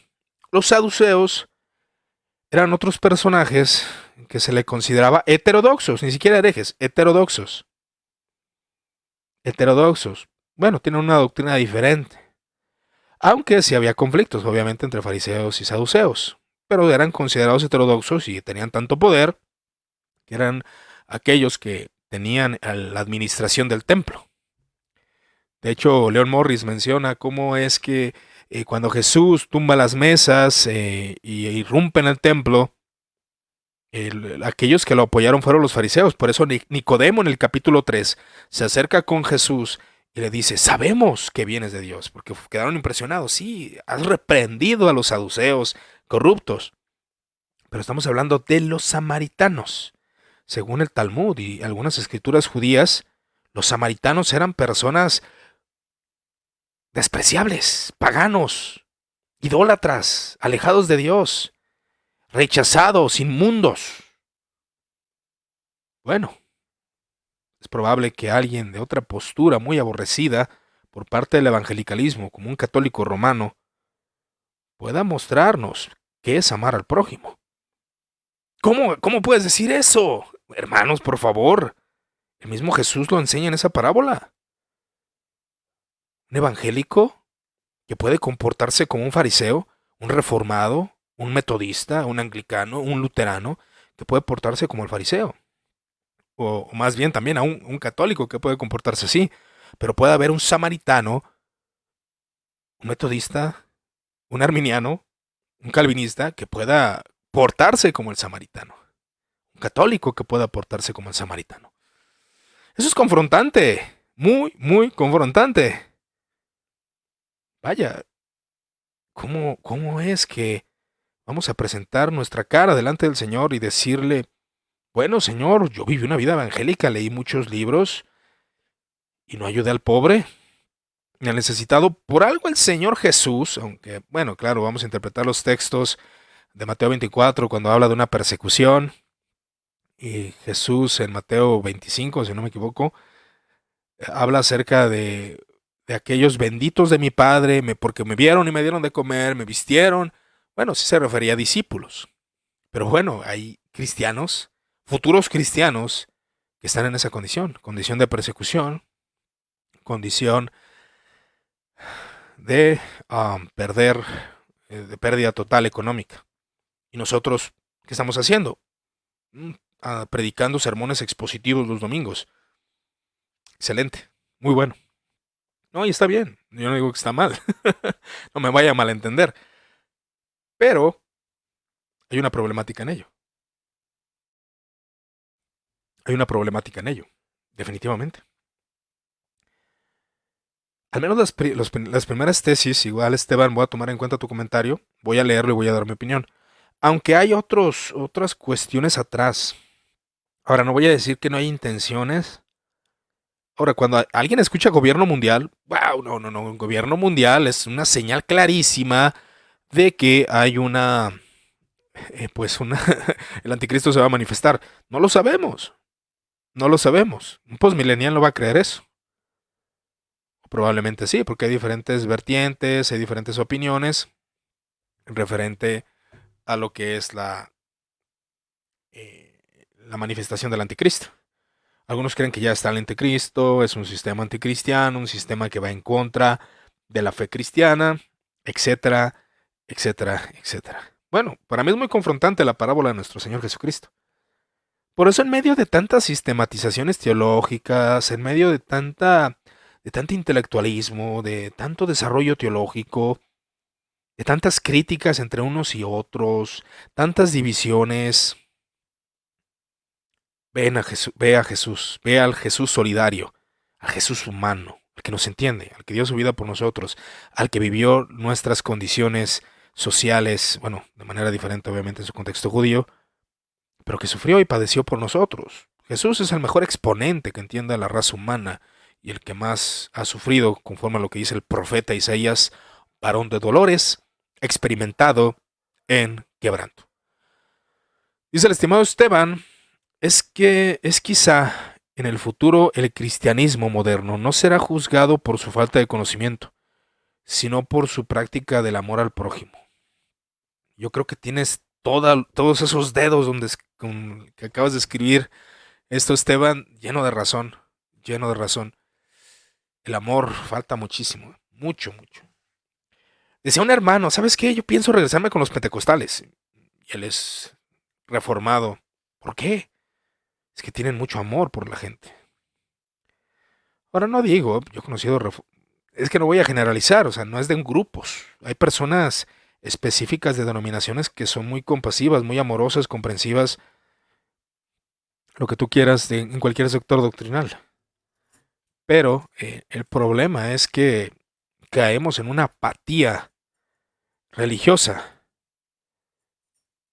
Los saduceos eran otros personajes que se le consideraba heterodoxos, ni siquiera herejes, heterodoxos. Heterodoxos. Bueno, tienen una doctrina diferente. Aunque sí había conflictos, obviamente, entre fariseos y saduceos. Pero eran considerados heterodoxos y tenían tanto poder que eran aquellos que tenían la administración del templo. De hecho, Leon Morris menciona cómo es que cuando Jesús tumba las mesas y irrumpe en el templo, aquellos que lo apoyaron fueron los fariseos. Por eso Nicodemo en el capítulo 3 se acerca con Jesús y le dice, sabemos que vienes de Dios, porque quedaron impresionados. Sí, has reprendido a los saduceos corruptos, pero estamos hablando de los samaritanos. Según el Talmud y algunas escrituras judías, los samaritanos eran personas despreciables, paganos, idólatras, alejados de Dios, rechazados, inmundos. Bueno, es probable que alguien de otra postura muy aborrecida por parte del evangelicalismo, como un católico romano, pueda mostrarnos qué es amar al prójimo. ¿Cómo puedes decir eso? Hermanos, por favor. El mismo Jesús lo enseña en esa parábola. Un evangélico que puede comportarse como un fariseo, un reformado, un metodista, un anglicano, un luterano, que puede portarse como el fariseo. O más bien también a un católico que puede comportarse así. Pero puede haber un samaritano, un metodista, un arminiano, un calvinista que pueda portarse como el samaritano. Un católico que pueda portarse como el samaritano. Eso es confrontante. Muy, muy confrontante. Vaya, ¿cómo es que vamos a presentar nuestra cara delante del Señor y decirle, bueno, Señor, yo viví una vida evangélica, leí muchos libros y no ayudé al pobre, ni al necesitado? Por algo el Señor Jesús, aunque, bueno, claro, vamos a interpretar los textos de Mateo 24 cuando habla de una persecución, y Jesús en Mateo 25, si no me equivoco, habla acerca de aquellos benditos de mi Padre, porque me vieron y me dieron de comer, me vistieron. Bueno, sí se refería a discípulos. Pero bueno, hay cristianos, futuros cristianos, que están en esa condición de persecución, condición de perder, de pérdida total económica. ¿Y nosotros qué estamos haciendo? Predicando sermones expositivos los domingos. Excelente, muy bueno. No, y está bien, yo no digo que está mal, no me vaya a malentender, pero hay una problemática en ello. Hay una problemática en ello, definitivamente. Al menos las primeras tesis, igual Esteban, voy a tomar en cuenta tu comentario, voy a leerlo y voy a dar mi opinión. Aunque hay otras cuestiones atrás. Ahora, no voy a decir que no hay intenciones. Ahora, cuando alguien escucha gobierno mundial, wow, no, gobierno mundial es una señal clarísima de que hay el anticristo se va a manifestar. No lo sabemos, no lo sabemos. Un postmillennial no va a creer eso. Probablemente sí, porque hay diferentes vertientes, hay diferentes opiniones referente a lo que es la manifestación del anticristo. Algunos creen que ya está el anticristo, es un sistema anticristiano, un sistema que va en contra de la fe cristiana, etcétera, etcétera, etcétera. Bueno, para mí es muy confrontante la parábola de nuestro Señor Jesucristo. Por eso en medio de tantas sistematizaciones teológicas, en medio de tanto intelectualismo, de tanto desarrollo teológico, de tantas críticas entre unos y otros, tantas divisiones, ve a Jesús, ve al Jesús solidario, al Jesús humano, al que nos entiende, al que dio su vida por nosotros, al que vivió nuestras condiciones sociales, bueno, de manera diferente obviamente en su contexto judío, pero que sufrió y padeció por nosotros. Jesús es el mejor exponente que entienda la raza humana y el que más ha sufrido, conforme a lo que dice el profeta Isaías, varón de dolores, experimentado en quebranto. Dice el estimado Esteban, es quizá en el futuro el cristianismo moderno no será juzgado por su falta de conocimiento, sino por su práctica del amor al prójimo. Yo creo que tienes todos esos dedos que acabas de escribir esto, Esteban, lleno de razón, lleno de razón. El amor falta muchísimo, mucho, mucho. Decía un hermano, ¿sabes qué? Yo pienso regresarme con los pentecostales. Y él es reformado. ¿Por qué? Es que tienen mucho amor por la gente. Ahora no digo, yo he conocido, es que no voy a generalizar, o sea, no es de grupos. Hay personas específicas de denominaciones que son muy compasivas, muy amorosas, comprensivas, lo que tú quieras en cualquier sector doctrinal. Pero el problema es que caemos en una apatía religiosa.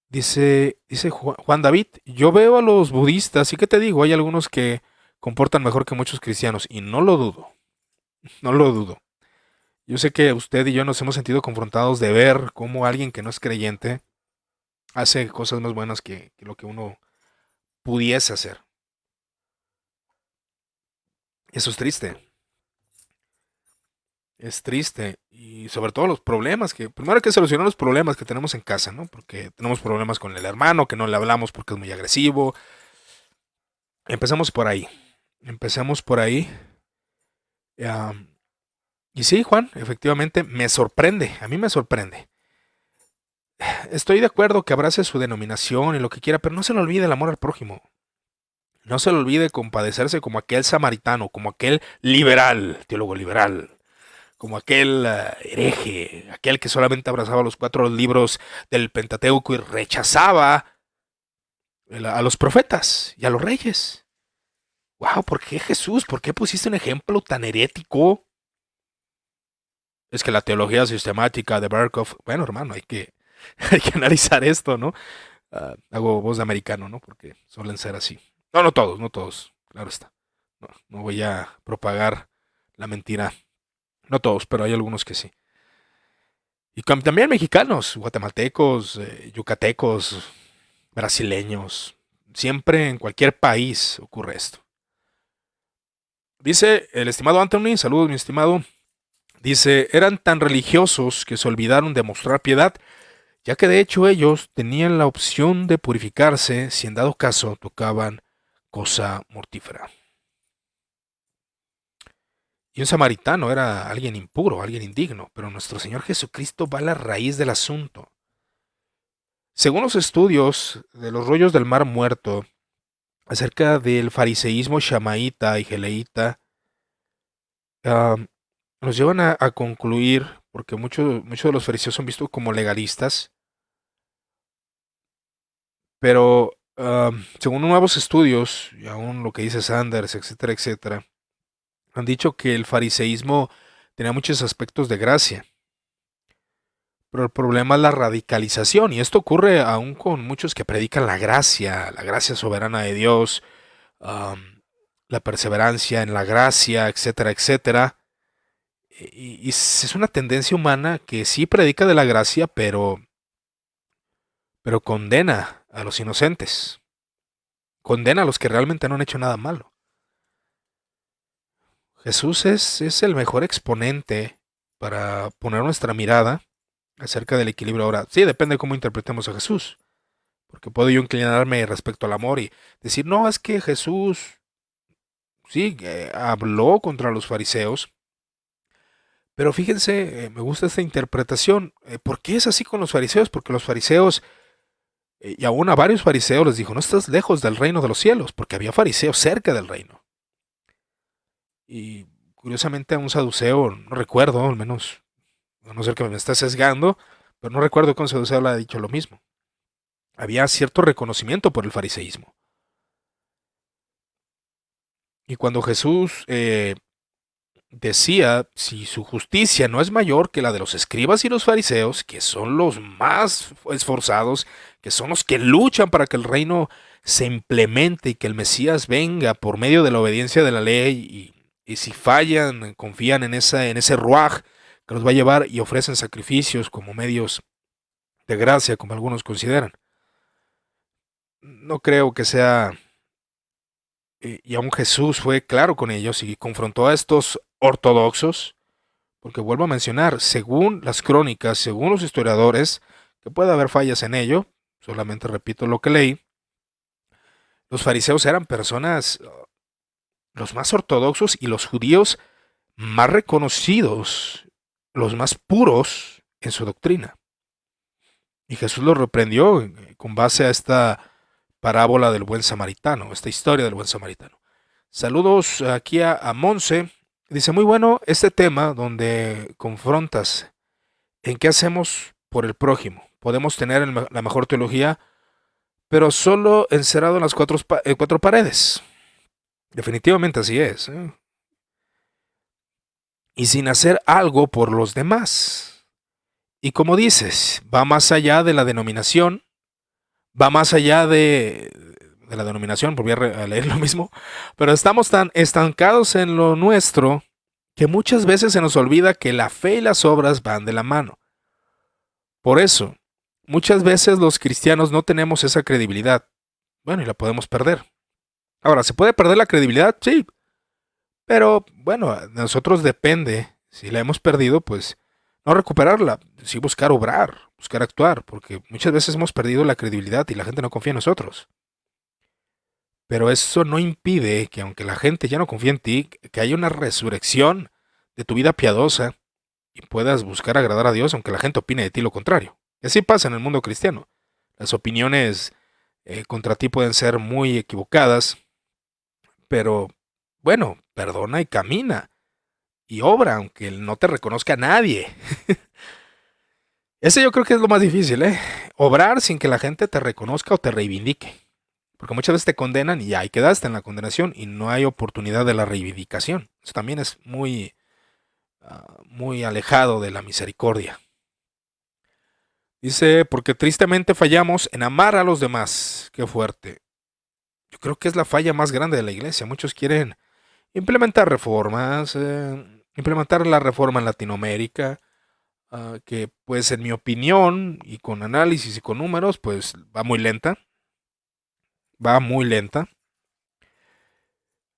Dice Juan David, yo veo a los budistas y qué te digo, hay algunos que comportan mejor que muchos cristianos y no lo dudo, no lo dudo. Yo sé que usted y yo nos hemos sentido confrontados de ver cómo alguien que no es creyente hace cosas más buenas que lo que uno pudiese hacer. Eso es triste. Es triste. Y sobre todo los problemas que... Primero hay que solucionar los problemas que tenemos en casa, ¿no? Porque tenemos problemas con el hermano, que no le hablamos porque es muy agresivo. Empezamos por ahí. Empezamos por ahí. Am, y sí, Juan, efectivamente, me sorprende. A mí me sorprende. Estoy de acuerdo que abrace su denominación y lo que quiera, pero no se le olvide el amor al prójimo. No se le olvide compadecerse como aquel samaritano, como aquel liberal, teólogo liberal, como aquel hereje, aquel que solamente abrazaba los 4 libros del Pentateuco y rechazaba a los profetas y a los reyes. Wow, ¿por qué Jesús? ¿Por qué pusiste un ejemplo tan herético? Es que la teología sistemática de Berkhoff, bueno, hermano, hay que analizar esto, ¿no? Hago voz de americano, ¿no? Porque suelen ser así. No, no todos, no todos, claro está. No, no voy a propagar la mentira. No todos, pero hay algunos que sí. Y también mexicanos, guatemaltecos, yucatecos, brasileños. Siempre en cualquier país ocurre esto. Dice el estimado Anthony, saludos mi estimado. Dice, eran tan religiosos que se olvidaron de mostrar piedad, ya que de hecho ellos tenían la opción de purificarse si en dado caso tocaban cosa mortífera. Y un samaritano era alguien impuro, alguien indigno, pero nuestro Señor Jesucristo va a la raíz del asunto. Según los estudios de los rollos del Mar Muerto, acerca del fariseísmo shamaíta y geleíta, ah, nos llevan a concluir, porque muchos de los fariseos son vistos como legalistas, pero según nuevos estudios, y aún lo que dice Sanders, etcétera, etcétera, han dicho que el fariseísmo tenía muchos aspectos de gracia. Pero el problema es la radicalización, y esto ocurre aún con muchos que predican la gracia soberana de Dios, am, la perseverancia en la gracia, etcétera, etcétera. Y es una tendencia humana que sí predica de la gracia, pero condena a los inocentes, condena a los que realmente no han hecho nada malo. Jesús es el mejor exponente para poner nuestra mirada acerca del equilibrio. Ahora, sí, depende de cómo interpretemos a Jesús. Porque puedo yo inclinarme respecto al amor y decir, no, es que Jesús, sí, habló contra los fariseos, pero fíjense, me gusta esta interpretación. ¿Por qué es así con los fariseos? Porque los fariseos, y aún a varios fariseos les dijo, no estás lejos del reino de los cielos, porque había fariseos cerca del reino. Y curiosamente a un saduceo, no recuerdo, al menos, a no ser que me esté sesgando, pero no recuerdo que un saduceo le ha dicho lo mismo. Había cierto reconocimiento por el fariseísmo. Y cuando Jesús decía, si su justicia no es mayor que la de los escribas y los fariseos, que son los más esforzados, que son los que luchan para que el reino se implemente y que el Mesías venga por medio de la obediencia de la ley, y si fallan, confían en ese ruaj que los va a llevar y ofrecen sacrificios como medios de gracia, como algunos consideran. No creo que sea y aún Jesús fue claro con ellos y confrontó a estos ortodoxos, porque vuelvo a mencionar, según las crónicas, según los historiadores, que puede haber fallas en ello, solamente repito lo que leí, los fariseos eran personas los más ortodoxos y los judíos más reconocidos, los más puros en su doctrina. Y Jesús los reprendió con base a esta parábola del buen samaritano, esta historia del buen samaritano. Saludos aquí a Monse. Dice, muy bueno este tema donde confrontas en qué hacemos por el prójimo. Podemos tener la mejor teología, pero solo encerrado en las cuatro paredes. Definitivamente así es. Y sin hacer algo por los demás. Y como dices, va más allá de la denominación, va más allá de la denominación, volví a leer lo mismo, pero estamos tan estancados en lo nuestro que muchas veces se nos olvida que la fe y las obras van de la mano. Por eso, muchas veces los cristianos no tenemos esa credibilidad. Bueno, y la podemos perder. Ahora, ¿se puede perder la credibilidad? Sí. Pero, bueno, de nosotros depende. Si la hemos perdido, pues no recuperarla. Sí buscar obrar, buscar actuar. Porque muchas veces hemos perdido la credibilidad y la gente no confía en nosotros. Pero eso no impide que aunque la gente ya no confíe en ti, que haya una resurrección de tu vida piadosa y puedas buscar agradar a Dios aunque la gente opine de ti lo contrario. Y así pasa en el mundo cristiano. Las opiniones contra ti pueden ser muy equivocadas, pero bueno, perdona y camina y obra aunque no te reconozca nadie. Ese yo creo que es lo más difícil, ¿eh? Obrar sin que la gente te reconozca o te reivindique. Porque muchas veces te condenan y ahí quedaste en la condenación y no hay oportunidad de la reivindicación. Eso también es muy alejado de la misericordia. Dice, porque tristemente fallamos en amar a los demás. Qué fuerte. Yo creo que es la falla más grande de la iglesia. Muchos quieren implementar reformas, implementar la reforma en Latinoamérica, que pues en mi opinión y con análisis y con números, pues va muy lenta. Va muy lenta.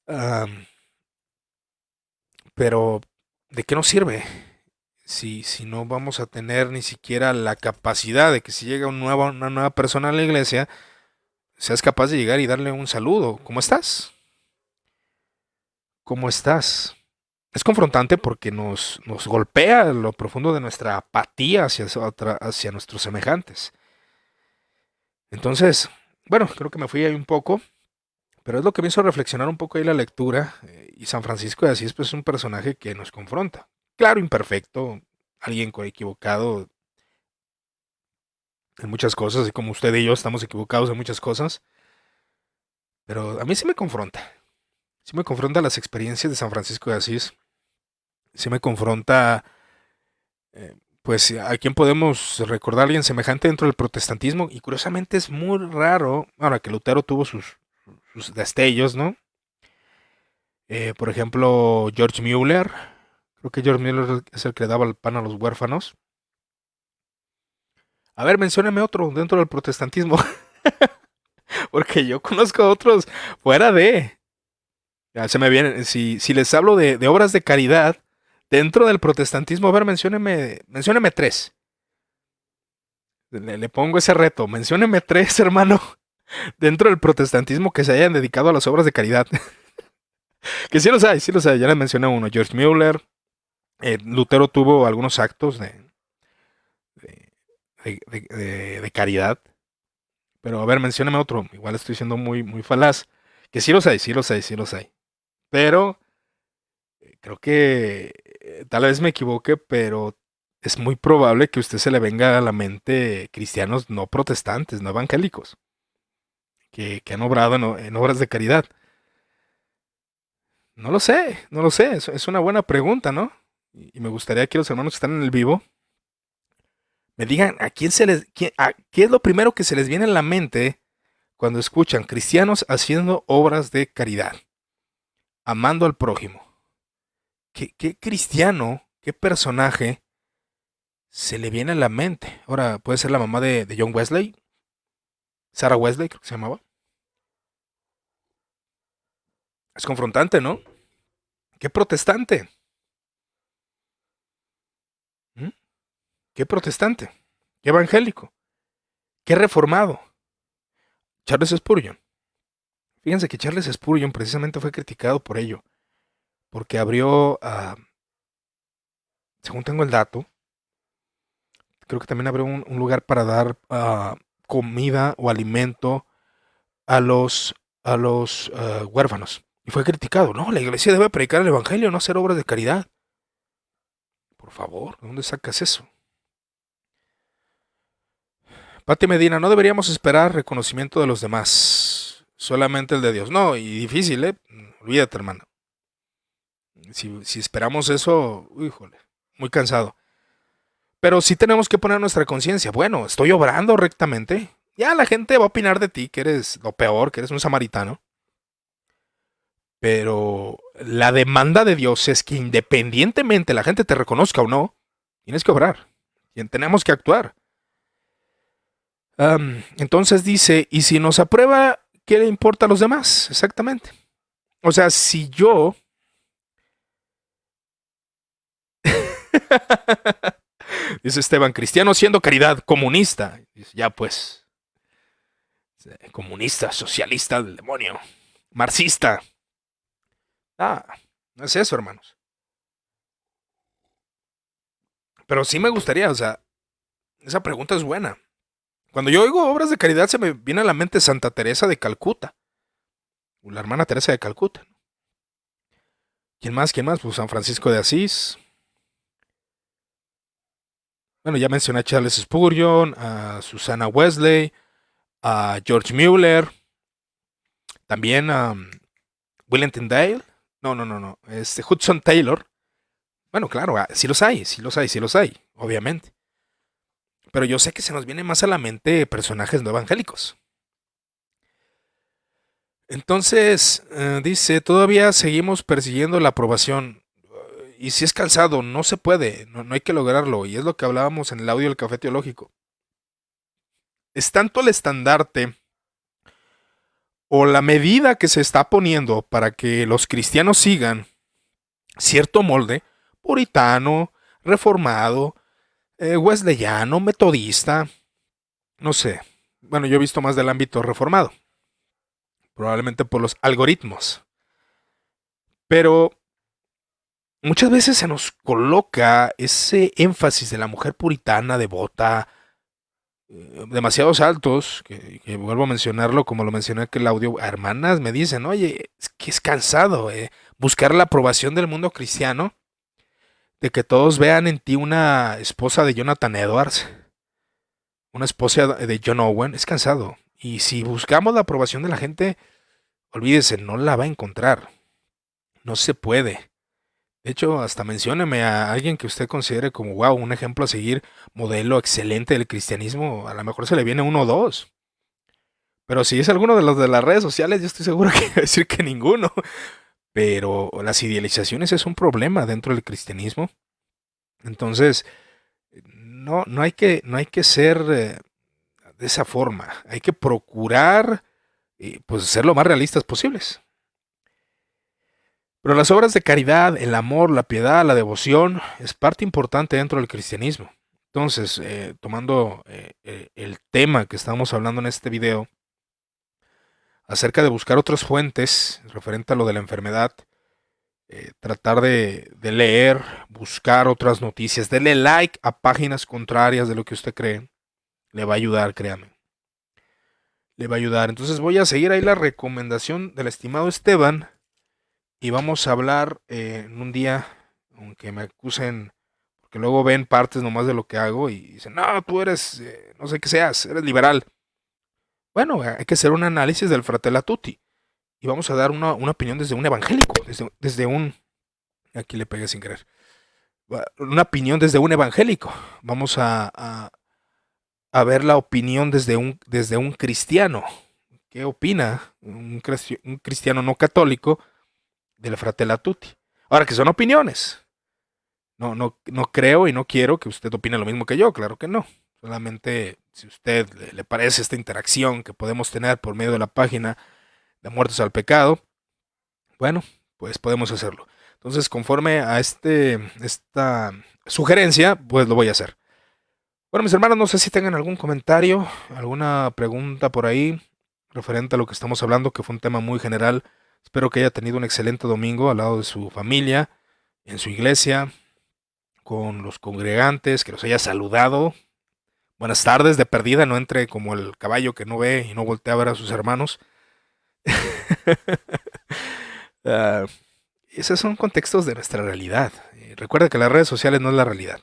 Ah, pero, ¿de qué nos sirve? Si no vamos a tener ni siquiera la capacidad de que si llega una nueva persona a la iglesia, seas capaz de llegar y darle un saludo. ¿Cómo estás? ¿Cómo estás? Es confrontante porque nos golpea lo profundo de nuestra apatía hacia nuestros semejantes. Entonces, bueno, creo que me fui ahí un poco, pero es lo que me hizo reflexionar un poco ahí la lectura. Y San Francisco de Asís pues, es un personaje que nos confronta. Claro, imperfecto, alguien equivocado en muchas cosas, así como usted y yo estamos equivocados en muchas cosas, pero a mí sí me confronta. Sí me confronta las experiencias de San Francisco de Asís. Sí me confronta, pues, a quién podemos recordar a alguien semejante dentro del protestantismo. Y curiosamente es muy raro, ahora que Lutero tuvo sus destellos, ¿no? Por ejemplo, George Müller. Creo que George Müller es el que le daba el pan a los huérfanos. A ver, mencióneme otro dentro del protestantismo. Porque yo conozco a otros fuera de. Ya se me vienen. Si les hablo de obras de caridad dentro del protestantismo, a ver, mencióneme tres. Le pongo ese reto. Mencióneme tres, hermano, dentro del protestantismo que se hayan dedicado a las obras de caridad. Que sí los hay, sí los hay. Ya les mencioné uno. George Müller. Lutero tuvo algunos actos de caridad. Pero a ver, mencióneme otro. Igual estoy siendo muy falaz. Que sí los hay, sí los hay, sí los hay. Pero creo que tal vez me equivoque, pero es muy probable que a usted se le venga a la mente cristianos no protestantes, no evangélicos, que han obrado en obras de caridad. No lo sé, no lo sé. Es una buena pregunta, ¿no? Y me gustaría que los hermanos que están en el vivo me digan a qué es lo primero que se les viene a la mente cuando escuchan cristianos haciendo obras de caridad, amando al prójimo. ¿Qué cristiano, qué personaje se le viene a la mente? Ahora, puede ser la mamá de John Wesley, Sarah Wesley, creo que se llamaba. Es confrontante, ¿no? ¿Qué protestante? ¿Mm? ¿Qué protestante? ¿Qué evangélico? ¿Qué reformado? Charles Spurgeon. Fíjense que Charles Spurgeon precisamente fue criticado por ello, porque abrió, según tengo el dato, creo que también abrió un lugar para dar comida o alimento a los huérfanos. Y fue criticado. No, la iglesia debe predicar el evangelio, no hacer obras de caridad. Por favor, ¿de dónde sacas eso? Pati Medina, no deberíamos esperar reconocimiento de los demás, solamente el de Dios. No, y difícil, ¿eh? Olvídate, hermano. Si esperamos eso, híjole, muy cansado. Pero sí tenemos que poner nuestra conciencia. Bueno, estoy obrando rectamente. Ya la gente va a opinar de ti que eres lo peor, que eres un samaritano. Pero la demanda de Dios es que independientemente la gente te reconozca o no, tienes que obrar. Tenemos que actuar. Entonces dice, y si nos aprueba, ¿qué le importa a los demás? Exactamente. O sea, si yo... Dice Esteban, cristiano siendo caridad, comunista. Dice, ya pues, comunista, socialista del demonio, marxista. Ah, no es eso, hermanos. Pero sí me gustaría, o sea, esa pregunta es buena. Cuando yo oigo obras de caridad se me viene a la mente Santa Teresa de Calcuta, o la hermana Teresa de Calcuta. ¿Quién más? ¿Quién más? Pues San Francisco de Asís. Bueno, ya mencioné a Charles Spurgeon, a Susana Wesley, a George Mueller, también a William Tyndale. No. Hudson Taylor. Bueno, claro, sí los hay, obviamente. Pero yo sé que se nos viene más a la mente personajes no evangélicos. Entonces, dice, todavía seguimos persiguiendo la aprobación. Y si es cansado, no se puede, no hay que lograrlo. Y es lo que hablábamos en el audio del Café Teológico. Es tanto el estandarte o la medida que se está poniendo para que los cristianos sigan cierto molde, puritano, reformado, wesleyano, metodista, no sé. Bueno, yo he visto más del ámbito reformado, probablemente por los algoritmos. Pero muchas veces se nos coloca ese énfasis de la mujer puritana, devota, demasiados altos, que vuelvo a mencionarlo como lo mencioné en aquel audio. Hermanas me dicen, oye, es que es cansado buscar la aprobación del mundo cristiano, de que todos vean en ti una esposa de Jonathan Edwards, una esposa de John Owen. Es cansado. Y si buscamos la aprobación de la gente, olvídese, no la va a encontrar. No se puede. De hecho, hasta mencióneme a alguien que usted considere como, wow, un ejemplo a seguir, modelo excelente del cristianismo. A lo mejor se le viene uno o dos. Pero si es alguno de los de las redes sociales, yo estoy seguro que va a decir que ninguno. Pero las idealizaciones es un problema dentro del cristianismo. Entonces, no hay que ser de esa forma. Hay que procurar pues ser lo más realistas posibles. Pero las obras de caridad, el amor, la piedad, la devoción, es parte importante dentro del cristianismo. Entonces, tomando el tema que estamos hablando en este video, acerca de buscar otras fuentes referente a lo de la enfermedad, tratar de leer, buscar otras noticias, denle like a páginas contrarias de lo que usted cree, le va a ayudar, créame. Le va a ayudar. Entonces voy a seguir ahí la recomendación del estimado Esteban y vamos a hablar en un día, aunque me acusen, porque luego ven partes nomás de lo que hago y dicen, no, tú eres, no sé qué seas, eres liberal. Bueno, hay que hacer un análisis del Fratelli Tutti y vamos a dar una opinión desde un evangélico, desde un, aquí le pegué sin querer, una opinión desde un evangélico. Vamos a ver la opinión desde un cristiano. ¿Qué opina un cristiano no católico del Fratelli Tutti? Ahora, que son opiniones. No creo y no quiero que usted opine lo mismo que yo, claro que no. Solamente si a usted le parece esta interacción que podemos tener por medio de la página de Muertos al Pecado, bueno, pues podemos hacerlo. Entonces, conforme a esta sugerencia, pues lo voy a hacer. Bueno, mis hermanos, no sé si tengan algún comentario, alguna pregunta por ahí referente a lo que estamos hablando, que fue un tema muy general. Espero que haya tenido un excelente domingo al lado de su familia, en su iglesia, con los congregantes, que los haya saludado. Buenas tardes, de perdida, no entre como el caballo que no ve y no voltea a ver a sus hermanos. uh, Esos son contextos de nuestra realidad. Recuerda que las redes sociales no es la realidad,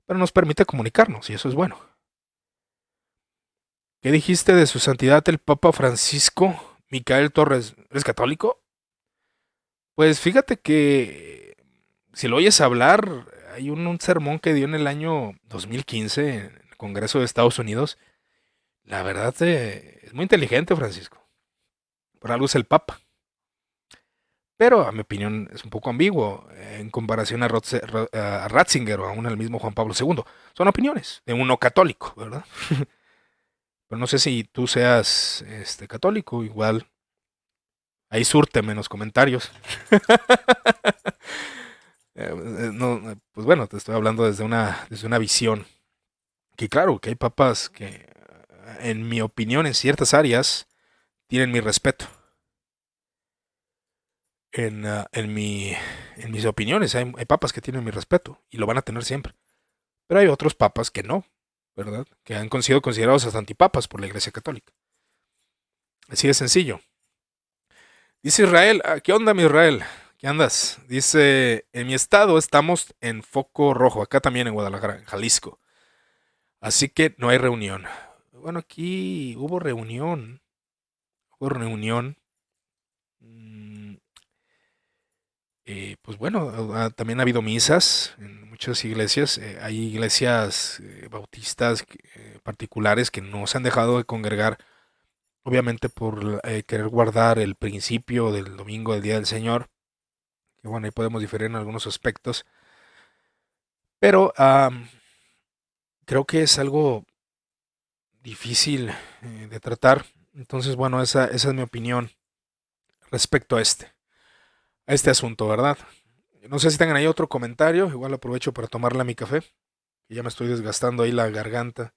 pero nos permite comunicarnos y eso es bueno. ¿Qué dijiste de su santidad el Papa Francisco Micael Torres? ¿Eres católico? Pues fíjate que si lo oyes hablar, hay un sermón que dio en el año 2015 en el Congreso de Estados Unidos. La verdad es muy inteligente, Francisco. Por algo es el Papa. pero a mi opinión es un poco ambiguo en comparación a Ratzinger o aún al mismo Juan Pablo II. Son opiniones de un no católico, ¿verdad? Pero no sé si tú seas católico, igual ahí súrteme en los comentarios. No, pues bueno, te estoy hablando desde una visión. Que claro, que hay papas que, en mi opinión, en ciertas áreas, tienen mi respeto. En mis opiniones, hay papas que tienen mi respeto y lo van a tener siempre. Pero hay otros papas que no, ¿verdad? Que han sido considerados hasta antipapas por la Iglesia Católica. Así de sencillo. Dice Israel, ¿qué onda mi Israel? ¿Qué andas? Dice, en mi estado estamos en foco rojo, acá también en Guadalajara, en Jalisco. Así que no hay reunión. Bueno, aquí hubo reunión. mm, pues bueno, también ha habido misas en muchas iglesias. Hay iglesias bautistas particulares que no se han dejado de congregar, obviamente por querer guardar el principio del domingo, del Día del Señor. Que bueno, ahí podemos diferir en algunos aspectos. Pero creo que es algo difícil de tratar. Entonces, bueno, esa es mi opinión respecto a este asunto, ¿verdad? No sé si tengan ahí otro comentario. Igual aprovecho para tomarle a mi café, que ya me estoy desgastando ahí la garganta.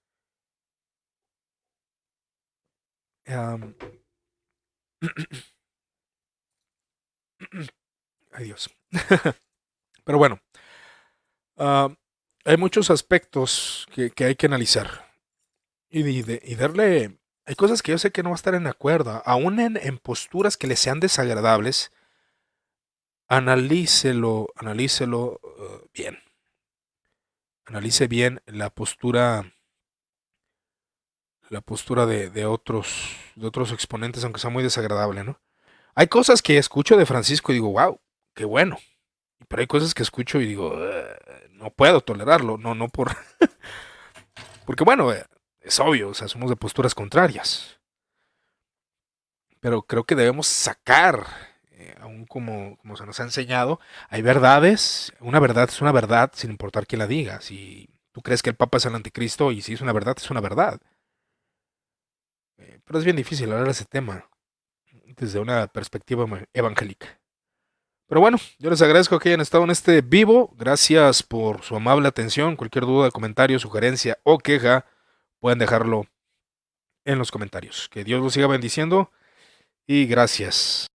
Am, Ay Dios. Pero bueno, ah, hay muchos aspectos que hay que analizar. Y darle... Hay cosas que yo sé que no va a estar en acuerdo. Aún en posturas que le sean desagradables, analícelo bien. Analice bien la postura de otros exponentes, aunque sea muy desagradable, ¿no? Hay cosas que escucho de Francisco y digo, wow, qué bueno. Pero hay cosas que escucho y digo, no puedo tolerarlo, no porque bueno, es obvio, o sea, somos de posturas contrarias. Pero creo que debemos sacar, aún como se nos ha enseñado, hay verdades, una verdad es una verdad sin importar quién la diga. Si tú crees que el Papa es el anticristo y si es una verdad, es una verdad. Pero es bien difícil hablar de ese tema desde una perspectiva evangélica. Pero bueno, yo les agradezco que hayan estado en este vivo. Gracias por su amable atención. Cualquier duda, comentario, sugerencia o queja, pueden dejarlo en los comentarios. Que Dios los siga bendiciendo y gracias.